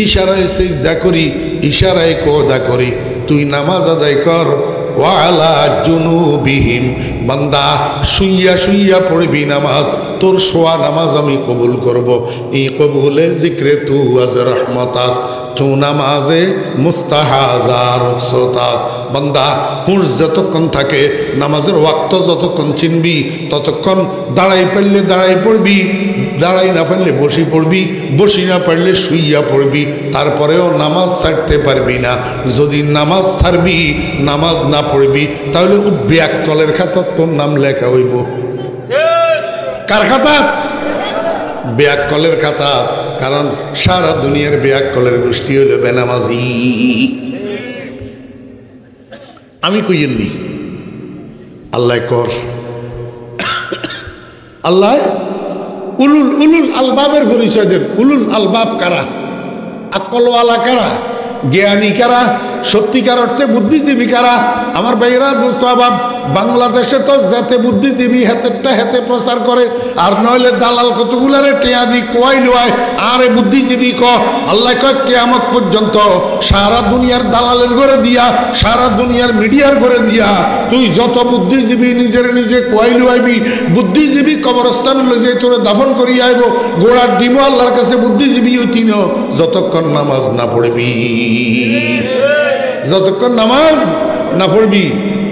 S1: ইশারায় সিজদা করি, ইশারায় কওদা করি তুই নামাজ আদায় কর। ওয়ালা জুনুবিহিম, বান্দা শুইয়া শুইয়া পড়বি নামাজ, তোর শোয়া নামাজ আমি কবুল করব। এই কবুলে জিক্রে তু আজ রহমতাস, চৌ নামাজে মুস্তাহাজার সোতাস। বান্দা হুঁশ যতক্ষণ থাকে, নামাজের ওয়াক্ত যতক্ষণ চিনবি ততক্ষণ দাঁড়াই পারলে দাঁড়াই পড়বি, দাঁড়াই না পারলে বসি পড়বি, বসি না পারলে শুইয়া পড়বি। তারপরেও নামাজ ছাড়তে পারবি না। যদি নামাজ ছাড়বি, নামাজ না পড়বি, তাহলে ব্যাককলের খাতার তোর নাম লেখা হইব। কার খাতা? ব্যাককলের খাতা। কারণ সারা দুনিয়ার ব্যাককলের গোষ্ঠী হইল বেনামাজি। আমি কইয়েননি, আল্লাহ কর। আল্লাহ উলুল উলুল আলবাবের পরিচয় দেন। উলুল আলবাব কারা? আকলওয়ালা কারা? জ্ঞানী কারা? সত্যিকার অর্থে বুদ্ধিজীবী কারা? আমার ভাইরা দোস্ত আবাব, বাংলাদেশে তো যাতে বুদ্ধিজীবী হেতেরটা হেতে প্রচার করে, আর নইলে দালাল কতগুলারে টেয়া দি কোয়াই লোয়ায় আরে বুদ্ধিজীবী ক। আল্লাহ কয় কিয়ামত পর্যন্ত সারা দুনিয়ার দালালের ঘরে দিয়া, সারা দুনিয়ার মিডিয়ার ঘরে দিয়া তুই যত বুদ্ধিজীবী নিজের নিজে কোয়াই লোয়াইবি, বুদ্ধিজীবী কবরস্থান লইয়ে তোরে দাফন করিয়া আইব। গোড়ার ডিমো আল্লাহর কাছে বুদ্ধিজীবী হইতিন যতক্ষণ নামাজ না পড়বি, যতক্ষণ নামাজ না পড়বি।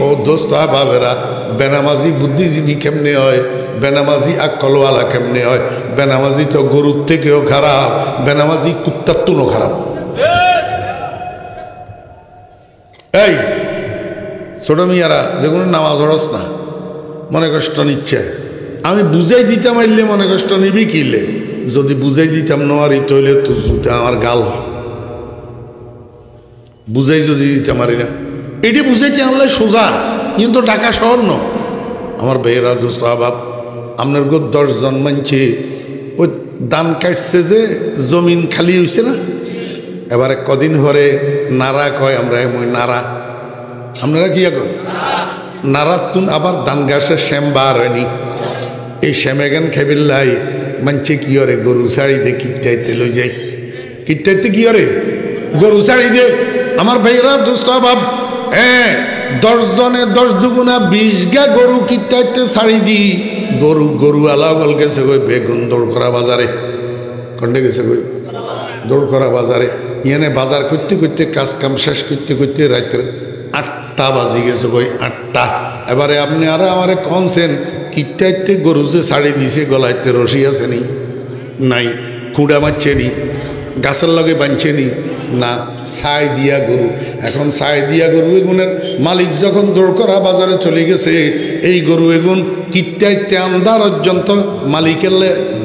S1: ও দোস্ত বাবেরা, বেনামাজি বুদ্ধিজীবী কেমনে হয়? বেনামাজি আকলওয়ালা কেমনে হয়? বেনামাজি তো গরুর থেকেও খারাপ, বেনামাজি কুত্তার তুনও খারাপ। এই ছোট মিয়ারা যেগুলো নামাজ হরস না, মনে কষ্ট নিচ্ছে। আমি বুঝাই দিতাম আইলে মনে কষ্ট নিবি কিলে, যদি বুঝাই দিতাম নোয়ারি তৈলে তো জুতে আমার গাল বুঝাই যদি দিতে পারি না। এটি বুঝাইতে আনলে সোজা, কিন্তু ঢাকা শহর ন। আমার ভাইয়েরা দোস্ত আবাব, আপনার গো 10 জন মানছে ওই দান কাটছে যে জমিন খালি হয়েছে না, এবারে কদিন পরে নারা কয়, আমরা এমন নারা, আপনারা কি এখন নারার তুন আবার ধান গাছের শ্যাম বার হয়নি। এই শ্যামেগান খেবিল্লাই মানছে কি হরে গরু শাড়ি দিয়ে কিটটাইতে লই যাই, কিটটাইতে কি হরে গরু শাড়ি দিয়ে। আমার ভাইয়েরা দোস্ত আবাব, হ্যাঁ 10 জনে 10 দুগুণা 20 গা গরু কিতাইতে ছাড়ি দি গরু আলাগল গেছে কই বেগুন দৌড় করা বাজারে কন্ডে গেছে কই দৌড় করা বাজারে ইয়ানে বাজার করতে করতে কাজ কাম শেষ করতে করতে রাতের 8টা বাজি গেছে কই 8টা। এবারে আপনি আর আমারে কনছেন কিতাইতে গরু যে ছাড়ি দিছে গলাইতে রশি আছে নি নাই, খুঁড়া মারছে নি, গাছের লগে বাঁধছে নি না, ছাই দিয়া গরু। এখন ছাই দিয়া গরু এগুনের মালিক যখন দৌড় করা বাজারে চলে গেছে এই গরু এগুন কিত্তাইতে আন্দা পর্যন্ত মালিকের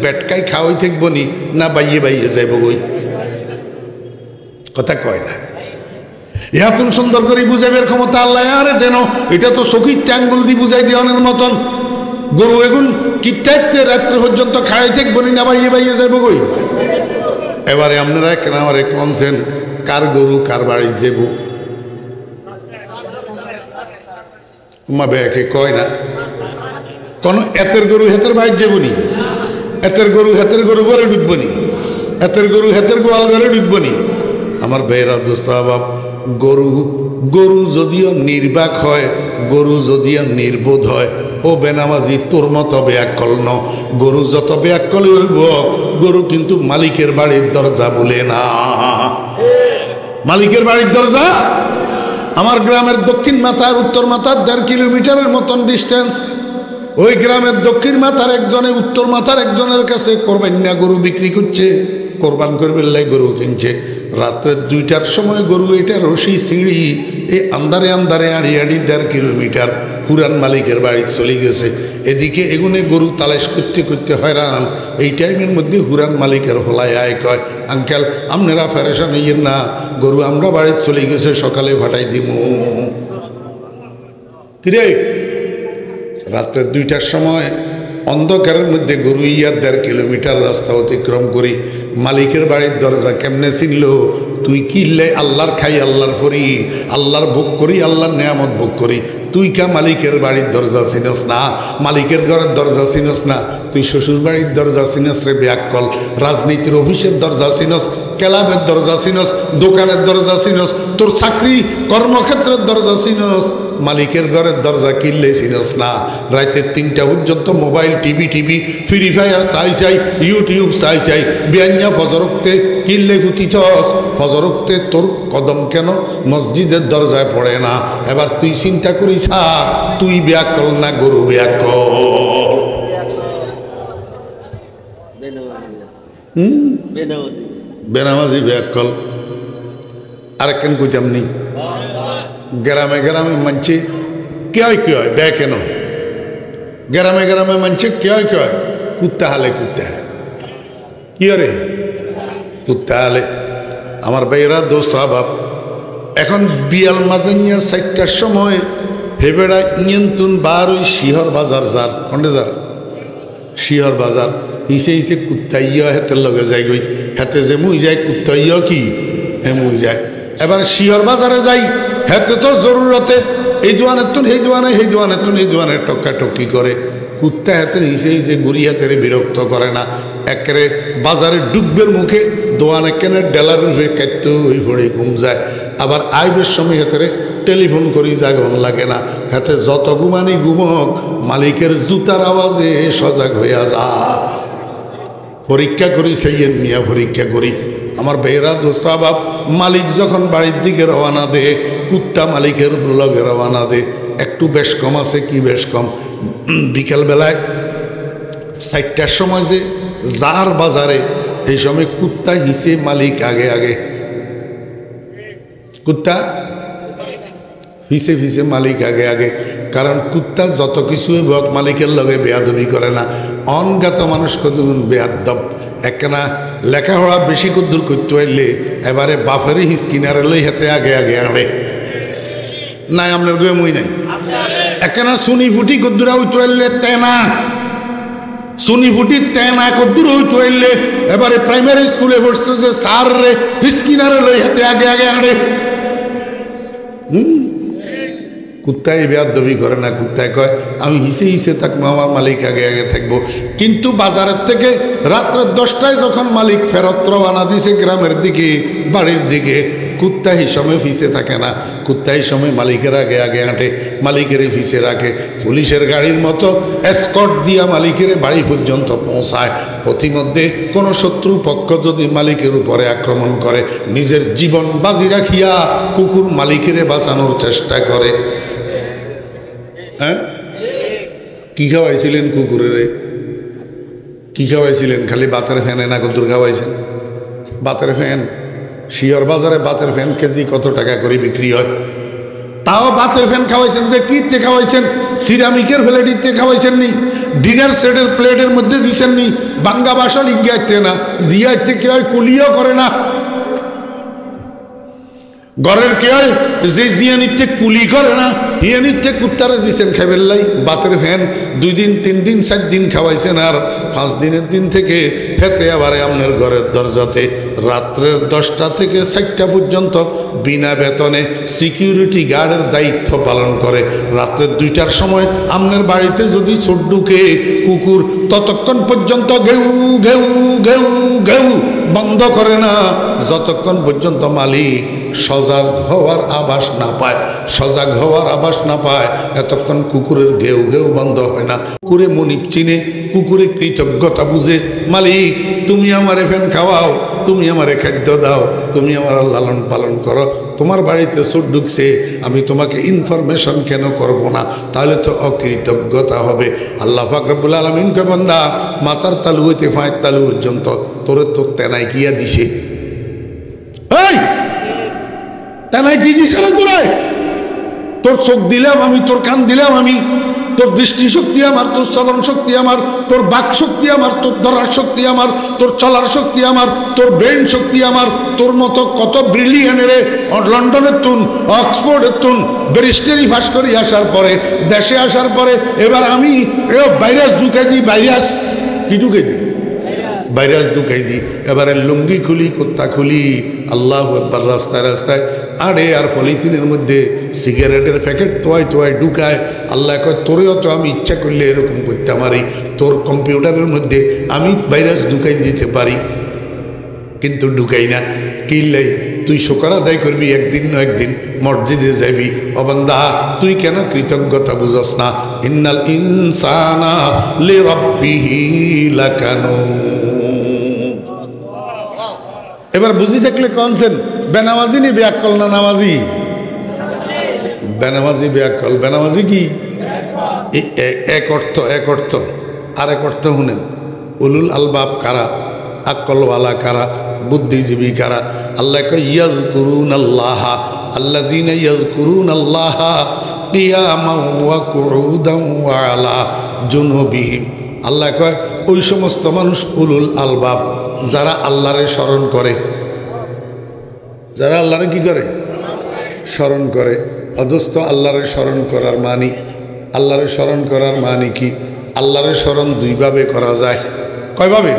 S1: বেটকাই খাওয়াই থাকব নি না বাইয়ে বাইয়ে যাইব গই, কথা কয় না। এত সুন্দর করে বুঝাইবার ক্ষমতা আল্লাহ আরে দেন, এটা তো চকির ট্যাঙ্গুল দিয়ে বুঝাই দেওয়ানের মতন। গরু এগুন কিত্তাইতে রাত্রে পর্যন্ত খাড়াই থাকব নি না বাইয়ে বাইয়ে যাইব গই। এবারে আপনারা কেন আমারে কনছেন কার গরু কার বাড়ি যাবো মা বেয়াকে কয় না কোন এতের গরু হেতের বাড়ি যাবো নি, এতের গরু ঘরে ঢুকবো নি, এতের গরু হেতের গোয়াল ঘরে ঢুকবো নি। আমার বেয়েরা দোস্ত বাপ, গরু যদিও নির্বাক হয়, গরু যদিও নির্বোধ হয়, ও বেনামাজি তোর মতো ব্যাকল ন। গরু যত ব্যাকলই হইব, গরু কিন্তু মালিকের বাড়ির দরজা বলে না। মালিকের বাড়ির দরজা আমার গ্রামের দক্ষিণ মাথার উত্তর মাথার 1.5 কিলোমিটারের মতন ডিস্টেন্স। ওই গ্রামের দক্ষিণ মাথার একজনে উত্তর মাথার একজনের কাছে কোরবানিয়া গরু বিক্রি করছে, কোরবান করবে লাই গরু কিনছে। রাত্রে 2টার সময় গরু এটা রশি সিঁড়ি এই আন্দারে আন্দারে আড়ি 1.5 কিলোমিটার পুরান মালিকের বাড়ি চলে গেছে। এদিকে এগুনে গরু তালাশ করতে করতে হয়রান। এই টাইমের মধ্যে হুরান মালিকের হলায় আয় কয়, আঙ্কেল আপনারা ফেরেশান হইয়েন না, গরু আমরা বাড়ি চলে গেছে, সকালে ভাটাই দিমু। কিরে রাত্রে 2টার সময় অন্ধকারের মধ্যে গরু 1.5 কিলোমিটার রাস্তা অতিক্রম করি মালিকের বাড়ির দরজা কেমনে চিনল? তুই কিনলে আল্লাহর খাই আল্লাহর ফরি, আল্লাহর ভোগ করি, আল্লাহর নেয়ামত ভোগ করি। তুই কা মালিকের বাড়ির দরজা চিনস না, মালিকের ঘরের দরজা চিনস না, তুই শ্বশুর বাড়ির দরজা চিনস রে ব্যাকল। রাজনীতির অফিসের দরজা চিনস, ক্লাবের দরজা চিনস, দোকানের দরজা চিনস, তোর চাকরি কর্মক্ষেত্রের দরজা চিনস, মালিকের ঘরের দরজা কিনলে চিনস না। রাতে 3টা পর্যন্ত মোবাইল টিভি ফ্রি ফায়ার চাই ইউটিউব চাই বিয়ান্যা ফজরক্তে কিনলে গুতিছস। ফজরক্তে তোর কদম কেন মসজিদের দরজায় পড়ে না? এবার তুই চিন্তা করিস তুই ব্যাকল না গরু ব্যাকল? বেনামাজি ব্যাকল। আরেকখান কইতাম নি, গ্রামে গ্রামে মানছে কে হয় ব্যয় কেন? গ্রামে গ্রামে মানছে কে হয় কুত্তা হালে কি রে কুত্তা হালে। আমার ভাইয়েরা দোস্ত বাপ, এখন বিয়াল মাদানিয়া 4টার সময় হেবেড়া নিয়ন্ত্রণ বার ওই শিহর বাজার যার কন্ডে যার শিহর বাজার হিসে কুত্তা ইয়া হেতের লগে যাই গই, হেতে যে মুই যাই কুত্তা ইয়া কি হে মুই যায়। এবার শিহর বাজারে যাই, হেতে তো জরুরতে এই দোয়ানের তুন এই দোয়ানে, সেই দোয়ানের তুন এই দোয়ানে টক্কা টক্কি করে। কুত্তা হাতের হিসে গুড়ি হাতের বিরক্ত করে না, একেবারে বাজারে ডুববের মুখে দোয়ানে কেনে ডেলার হয়ে কাটতে ওই ভরে ঘুম যায়। আবার আইবের সময় হাতের টেলিফোন করি জাগন লাগে না, হাতে যত ঘুমানি ঘুমক মালিকের জুতার আওয়াজে সজাগ হইয়া যা। পরীক্ষা করি সেই মিয়া পরীক্ষা করি। আমার বেয়েরা দোস্ত বাপ, মালিক যখন বাড়ির দিকে রওনা দে, কুত্তা মালিকের লগে রওনা দে। একটু বেশ কম আছে, কি বেশ কম? বিকেলবেলায় 4টার সময় যে যার বাজারে, এই সময় কুত্তা হিসে মালিক আগে কুত্তা হিসে মালিক আগে। কারণ কুত্তা যত কিছু মালিকের লগে বেয়াদবি করে না। অনজ্ঞাত মানুষ কতগুণ বেয়াদব। একখানা লেখাপড়া বেশি কদ্দুর করতে হইলে এবারে বাফেরই হিসকিনারে লই হাতে আগে আনে নাই। আপনার গয়ে মুই নাই একখানা সুনি ফুটি কদ্দুরা হইতে হইলে তেনা সুনি ফুটি তেনা কদ্দুর হইতে হইলে এবারে প্রাইমারি স্কুলে পড়ছে যে সার রে হিসকিনারে লই হাতে আগে আনে। কুত্তায় বেয়াদবি করে না। কুত্তায় কয় আমি হিসে থাকবো, আমার মালিক আগে থাকবো। কিন্তু বাজারের থেকে রাত্রে 10টায় যখন মালিক ফেরত রওনা দিছে গ্রামের দিকে বাড়ির দিকে, কুত্তা হিসাবে ফিসে থাকে না, কুত্তা হিসাবে মালিকের আগে আগে হাঁটে, মালিকের ফিসে রাখে। পুলিশের গাড়ির মতো এসকর্ট দিয়া মালিকের বাড়ি পর্যন্ত পৌঁছায়। প্রতিমধ্যে কোনো শত্রু পক্ষ যদি মালিকের উপরে আক্রমণ করে, নিজের জীবন বাজি রাখিয়া কুকুর মালিকেরে বাঁচানোর চেষ্টা করে। হ্যাঁ, কি খাওয়াইছিলেন কুকুরের? কি খাওয়াইছিলেন? খালি বাতের ফ্যানে না কদ্দুর খাওয়াইছেন? বাতের ফ্যান, শিয়র বাজারে বাতের ফ্যান কেজি কত টাকা করে বিক্রি হয়? তাও বাতের ফ্যান খাওয়াইছেন। যে কিতে খাওয়াইছেন? সিরামিকের প্লেটিতে খাওয়াইছেন নি, ডিনার সেটের প্লেটের মধ্যে দিছেন নি, বাঙ্গা বাসন ইজ্ঞাইতে না, জিয়াইতে কে হয় কুলিও করে না। ঘরের কে হয় যে জিয়ানিতে কুলি করে না, হিয়ানিতে কুত্তারে দিছেন খাইবেল্লাই। বাতের ফ্যান 2 দিন 3 দিন 4 দিন খাওয়াইছেন, আর 5 দিনের দিন থেকে ফেতে আবারে আপনার ঘরের দরজাতে রাত্রের 10টা থেকে 4টা পর্যন্ত বিনা বেতনে সিকিউরিটি গার্ডের দায়িত্ব পালন করে। রাত্রের 2টার সময় আপনার বাড়িতে যদি চোর ঢুকে কুকুর, ততক্ষণ পর্যন্ত ঘেউ ঘেউ ঘেউ ঘেউ বন্ধ করে না যতক্ষণ পর্যন্ত মালিক সজাগ হওয়ার আভাস না পায়। সজাগ হওয়ার আভাস না পায় এতক্ষণ কুকুরের ঘেউ ঘেউ বন্ধ হয় না। কুকুরে মনিব চিনে, কুকুরে কৃতজ্ঞতা বুঝে, মালিক তুমি আমারে ফ্যান খাওয়াও, তুমি আমারে খাদ্য দাও, তুমি আমার লালন পালন করো, তোমার বাড়িতে চোর ঢুকছে, আমি তোমাকে ইনফরমেশন কেন করব না? তাহলে তো অকৃতজ্ঞতা হবে। আল্লাহ পাক রব্বুল আলামিন কে বান্দা মাথার তালু হইতে পায়ের তালু পর্যন্ত তোরে তো তেনাই কিয়া দিছে। এই তেনাই কি দিছে রে তোরে? তোর চোখ দিলাম আমি, তোর কান দিলাম আমি, তোর দৃষ্টিশক্তি আমার, তোর শ্রবণ শক্তি আমার, তোর বাক শক্তি আমার, তোর ধরার শক্তি আমার, তোর চলার শক্তি আমার, তোর ব্রেন শক্তি আমার। তোর মতো কত ব্রিলিয়ানেরে লন্ডনের তুন, অক্সফোর্ডের তুন ব্যারিস্টারি পাস করে আসার পরে, দেশে আসার পরে এবার আমি ভাইরাস ঢুকাই দিই। ভাইরাস কি ঢুকাই দিই? ভাইরাস ঢুকাই দিই। এবারে লুঙ্গি খুলি, কুত্তা খুলি, আল্লাহু আকবার, রাস্তায় রাস্তায় আরে আর পলিথিনের মধ্যে সিগারেটের প্যাকেট তোয়াই তোয়াই ঢুকায়। আল্লাহ কয় তোরেও তো আমি ইচ্ছা করলে এরকম করতে পারি, তোর কম্পিউটারের মধ্যে আমি ভাইরাস ঢুকাই দিতে পারি, কিন্তু ঢুকাই না। কিল্লাই তুই শুকর আদায় করবি, একদিন না একদিন মসজিদে যাবি। ও বান্দা তুই কেন কৃতজ্ঞতা বুঝস না? ইন্নাল ইনসানা লিরাব্বিহি লাকানুন। এবার বুঝি থাকলে কনছেন বেনামাজি নি ব্যাকল না নামাজি? বেনামাজি ব্যাকল। বেনামাজি কি? এক অর্থ, এক অর্থ। আরেক অর্থ শুনেন, উলুল আলবাব কারা? আকলওয়ালা কারা? বুদ্ধিজীবী কারা? আল্লাহ কয় ইয়াজকুরুন আল্লাহ, আল্লাযীনা ইয়াজকুরুন আল্লাহ কিয়ামান ওয়া কুউদান ওয়া আলা জুনুবিহিম। আল্লাহ কয় ওই সমস্ত মানুষ উলুল আলবাব, যারা আল্লাহরে স্মরণ করে। যারা আল্লাহরে কি করে? স্মরণ করে। অদস্ত আল্লাহরে স্মরণ করার মানি, আল্লাহরে স্মরণ করার মানি কি? আল্লাহরে স্মরণ দুইভাবে করা যায়। কয়ভাবে?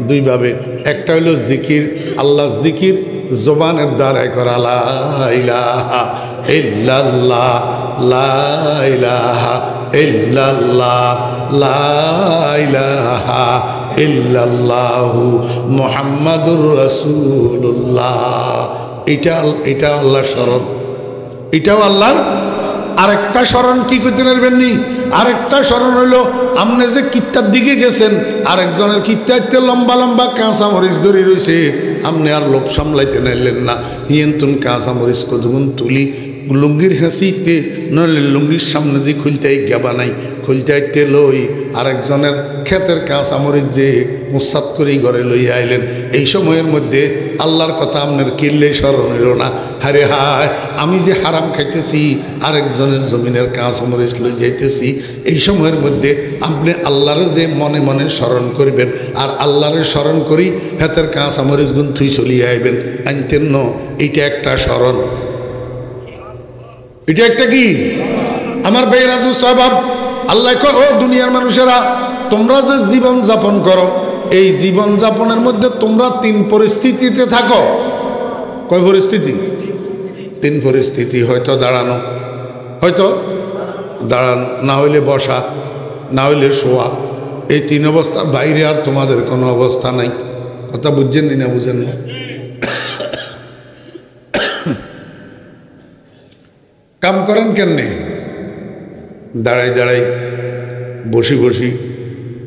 S1: দুইভাবে। একটা হইল জিকির, আল্লাহ জিকির জবানের দ্বারাই করা, লা ইলাহা ইল্লাল্লাহ, লা ইলাহা ইল্লাল্লাহ, লা ইলাহা ইল্লাল্লাহু মুহাম্মাদুর রাসূলুল্লাহ। এটা আল্লাহর স্মরণ, এটাও আল্লাহর। আরেকটা স্মরণ কি করতে পারবেননি? আরেকটা স্মরণ হইলো আপনি যে কিত্তার দিকে গেছেন, আরেকজনের কিত্তাতে লম্বা লম্বা কাঁচা মরিচ ধরে রয়েছে, আপনি আর লোভ সামলাইতে নাইলেন না, নিয়ন্ত্রণ কাঁচা মরিচ কতগুণ তুলি লুঙ্গির হেঁচিতে, নইলে লুঙ্গির সামনে দিয়ে খুলতে গেবা নাই, খুলতে আইতে লই আরেকজনের ক্ষেতের কাঁচা মরিচ যে মুসাদ করে ঘরে লইয়া আইলেন। এই সময়ের মধ্যে আল্লাহর কথা আপনার কিল্লে স্মরণ হইল না। হারে হায়, আমি যে হারাম খাইতেছি, আরেকজনের জমিনের কাঁচা মরিচ লই যাইতেছি। এই সময়ের মধ্যে আপনি আল্লাহরে যে মনে মনে স্মরণ করবেন, আর আল্লাহরে স্মরণ করি হাতের কাঁচা মরিচ গুণ থুই চলিয়ে আইবেন আনতেন ন। এইটা একটা স্মরণ। এটা একটা কি আমার বেরাজু স্বভাব। আল্লাহ কয় ও দুনিয়ার মানুষেরা, তোমরা যে জীবন যাপন করো, এই জীবন যাপনের মধ্যে তোমরা 3 পরিস্থিতিতে থাকো। কয় পরিস্থিতি? 3 পরিস্থিতি। হয়তো দাঁড়ানো, হয়তো দাঁড়ানো, না হইলে বসা, না হইলে শোয়া। এই 3 অবস্থার বাইরে আর তোমাদের কোনো অবস্থা নাই। কথা বুঝছেন না? বুঝেন না? কাম করেন কেমনে? দাঁড়াই দাঁড়াই বসি বসি।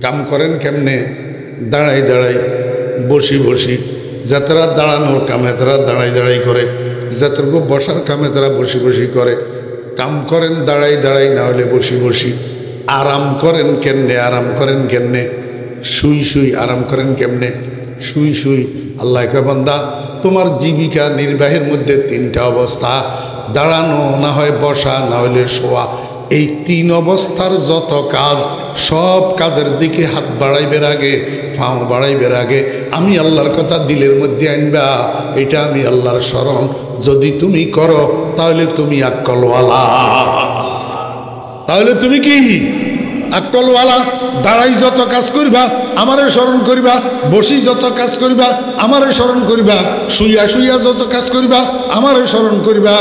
S1: কাম করেন কেমনে? দাঁড়াই দাঁড়াই বসি বসি। যাত্রা দাঁড়ানোর কামে তারা দাঁড়াই দাঁড়াই করে, যাত্রকে বসার কামে তারা বসি বসি করে। কাম করেন দাঁড়াই দাঁড়াই, না হলে বসি বসি। আরাম করেন কেমনে? আরাম করেন কেমনে? শুই শুই। আরাম করেন কেমনে? শুই শুই। আল্লাহ কয় বান্দা, তোমার জীবিকা নির্বাহের মধ্যে তিনটা অবস্থা, দাঁড়ানো, না হয় বসা, না হলে শোয়া। এই তিন অবস্থার যত কাজ, সব কাজের দিকে হাত বাড়াইবার আগে, পাও বাড়াইবার আগে আমি আল্লাহর কথা দিলের মধ্যে আনবা। এটা আমি আল্লাহর স্মরণ যদি তুমি করো, তাহলে তুমি আক্কলওয়ালা। তাহলে তুমি কি আক্কলওয়ালা? দাঁড়াই যত কাজ করিবা আমারে স্মরণ করিবা, বসি যত কাজ করিবা আমারে স্মরণ করিবা, শুইয়া শুইয়া যত কাজ করিবা আমারে স্মরণ করিবা।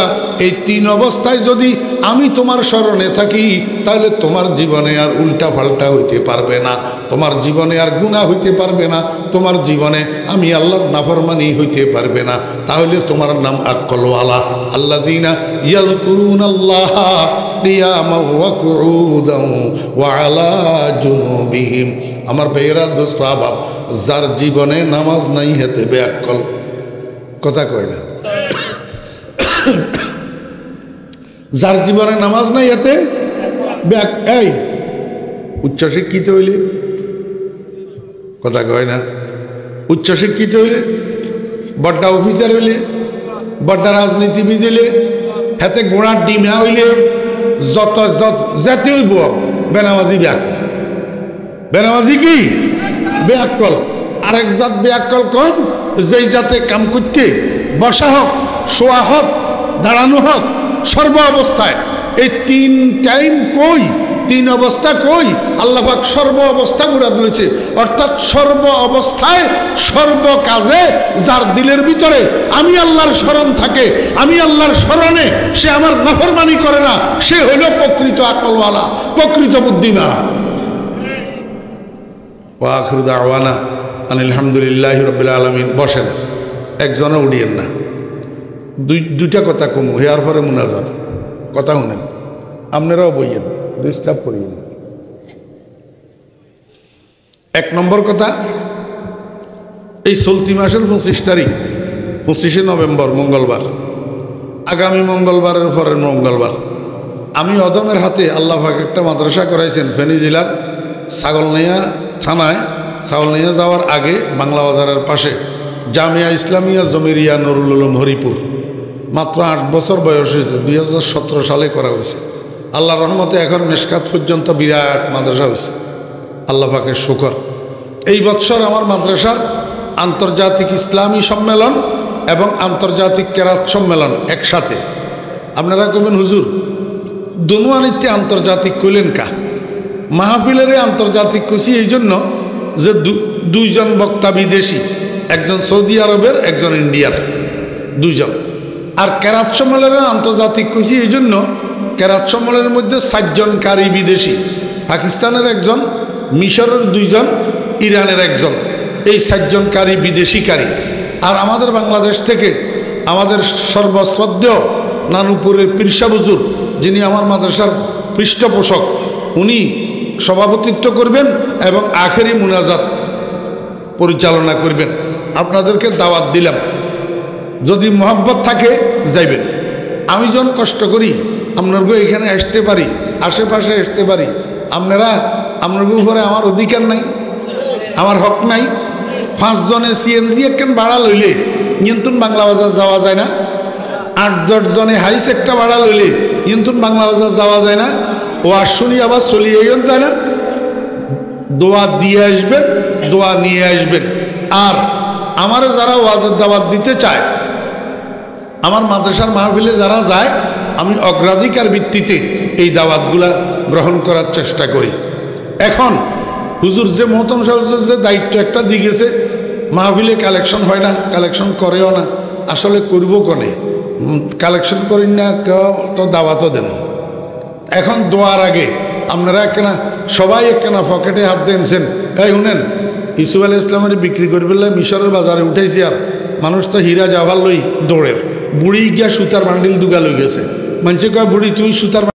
S1: এই তিন অবস্থায় যদি আমি তোমার স্মরণে থাকি, তাহলে তোমার জীবনে আর উল্টা পাল্টা হইতে পারবে না, তোমার জীবনে আর গুনাহ হইতে পারবে না, তোমার জীবনে আমি আল্লাহর নাফরমানি হইতে পারবে না। তাহলে তোমার নাম আক্কলওয়ালা। আল্লাযীনা ইয়াযকুরুনাল্লাহ কিয়ামান ওয়া কুউদান ওয়া আলা জুনুবিহিম। আমার ভাইয়েরা, দোস্ত, আবাব, যার জীবনে নামাজ নাই হেতে বেআক্কল। কথা কয় না? যার জীবনে নামাজ নাই এতে এই উচ্চশিক্ষিত হইলে, কথা কয় না? উচ্চশিক্ষিত হইলে, বড়টা অফিসার হইলে, বড়টা রাজনীতিবিদ হইলে, হাতে ঘোড়ার ডিমা হইলে, যত যেতে হইব বেনামাজি বেআক্কল। বেনামাজি কি? বেআক্কল। আরেক জাত বেআক্কল কম, যেই জাতে কাম করতে, বসা হোক, শোয়া হোক, দাঁড়ানো হোক, সর্ব অবস্থায় এই তিন টাইম কই, তিন অবস্থা কই? আল্লাহ পাক সর্ব অবস্থা ঘুরা দিয়েছে। অর্থাৎ সর্ব অবস্থায়, সর্ব কাজে যার দিলের ভিতরে আমি আল্লাহর স্মরণ থাকে, আমি আল্লাহর স্মরণে সে আমার নাফরমানি করে না, সে হইল প্রকৃত আকলওয়ালা, প্রকৃত বুদ্ধিমান। ওয়া আখিরু দাওয়ানা আনিল হামদুলিল্লাহি রাব্বিল আলামিন। বসেন, একজনও উড়িয়েন না। দুইটা কথা কমু, হেয়ার পরে মুনাজাত কথা শুনেন, আপনারাও বইয়েন, ডিস্টার্ব করিয়েন। এক নম্বর কথা, এই চলতি মাসের 25 তারিখ, 25শে নভেম্বর মঙ্গলবার, আগামী মঙ্গলবারের পরের মঙ্গলবার আমি অদমের হাতে আল্লাহ পাক একটা মাদ্রাসা করাইছেন ফেনী জেলার ছাগলনাইয়া থানায়। ছাগলনাইয়া যাওয়ার আগে বাংলা বাজারের পাশে জামিয়া ইসলামিয়া জমিরিয়া নুরুল উলুম হরিপুর। মাত্র 8 বছর বয়স হয়েছে, 2017 সালে করা হয়েছে। আল্লাহর রহমতে এখন মেশকাত পর্যন্ত বিরাট মাদ্রাসা হয়েছে, আল্লাহ পাকের শুকর। এই বছর আমার মাদ্রাসার আন্তর্জাতিক ইসলামী সম্মেলন এবং আন্তর্জাতিক কেরাত সম্মেলন একসাথে। আপনারা কবেন হুজুর দনুয়ানিতে আন্তর্জাতিক কইলেন কা? মাহফিলের আন্তর্জাতিক কইছি এই জন্য যে দুইজন বক্তা বিদেশি, একজন সৌদি আরবের, একজন ইন্ডিয়ার, দুইজন। আর কেরাত সম্মেলনের আন্তর্জাতিক কইছি এই জন্য, কেরাত সম্মেলনের মধ্যে 7 জন কারি বিদেশি, পাকিস্তানের একজন, মিশরের 2 জন, ইরানের একজন, এই 7 জন কারি বিদেশি কারি। আর আমাদের বাংলাদেশ থেকে আমাদের সর্বশ্রদ্ধেয় নানুপুরের পীরসা হুজুর, যিনি আমার মাদ্রাসার পৃষ্ঠপোষক, উনি সভাপতিত্ব করবেন এবং আখেরি মুনাজাত পরিচালনা করবেন। আপনাদেরকে দাওয়াত দিলাম, যদি মহব্বত থাকে যাইবেন। আমি যখন কষ্ট করি আপনারকে এখানে আসতে পারি, আশেপাশে আসতে পারি, আপনার উপরে আমার অধিকার নাই, আমার হক নাই। 5 জনে সিএনজি একখান ভাড়া লইলে কিন্তু বাংলা বাজার যাওয়া যায় না। 8-10 জনে হাইস একটা ভাড়া লইলে কিন্তু বাংলা বাজার যাওয়া যায় না। ও আর শুনি আবার চলিয়ে যায় না। দোয়া দিয়ে আসবেন, দোয়া নিয়ে আসবেন। আর আমারে যারা ওয়াজের দাওয়াত দিতে চায়, আমার মাদ্রাসার মাহফিলে যারা যায়, আমি অগ্রাধিকার ভিত্তিতে এই দাওয়াতগুলা গ্রহণ করার চেষ্টা করি। এখন হুজুর যে মোহতম সাহেব যে দায়িত্ব একটা দিয়ে গেছে, মাহফিলে কালেকশন হয় না, কালেকশন করেও না, আসলে করবো কনে, কালেকশন করি না, কেউ তো দাওয়াতও দেন। এখন দোয়ার আগে আপনারা একখানা সবাই একখানা পকেটে হাত দিয়েছেন, এই শুনেন ইসুফ আলাইহিস ইসলামের বিক্রি করবে মিশরের বাজারে উঠাইছি, আর মানুষ তো হীরা জাভার লই দৌড়ের, বুড়ি গিয়া সুতার বান্ডিল দুগা লই গেছে, মানুষে কয় বুড়ি তুমি সুতার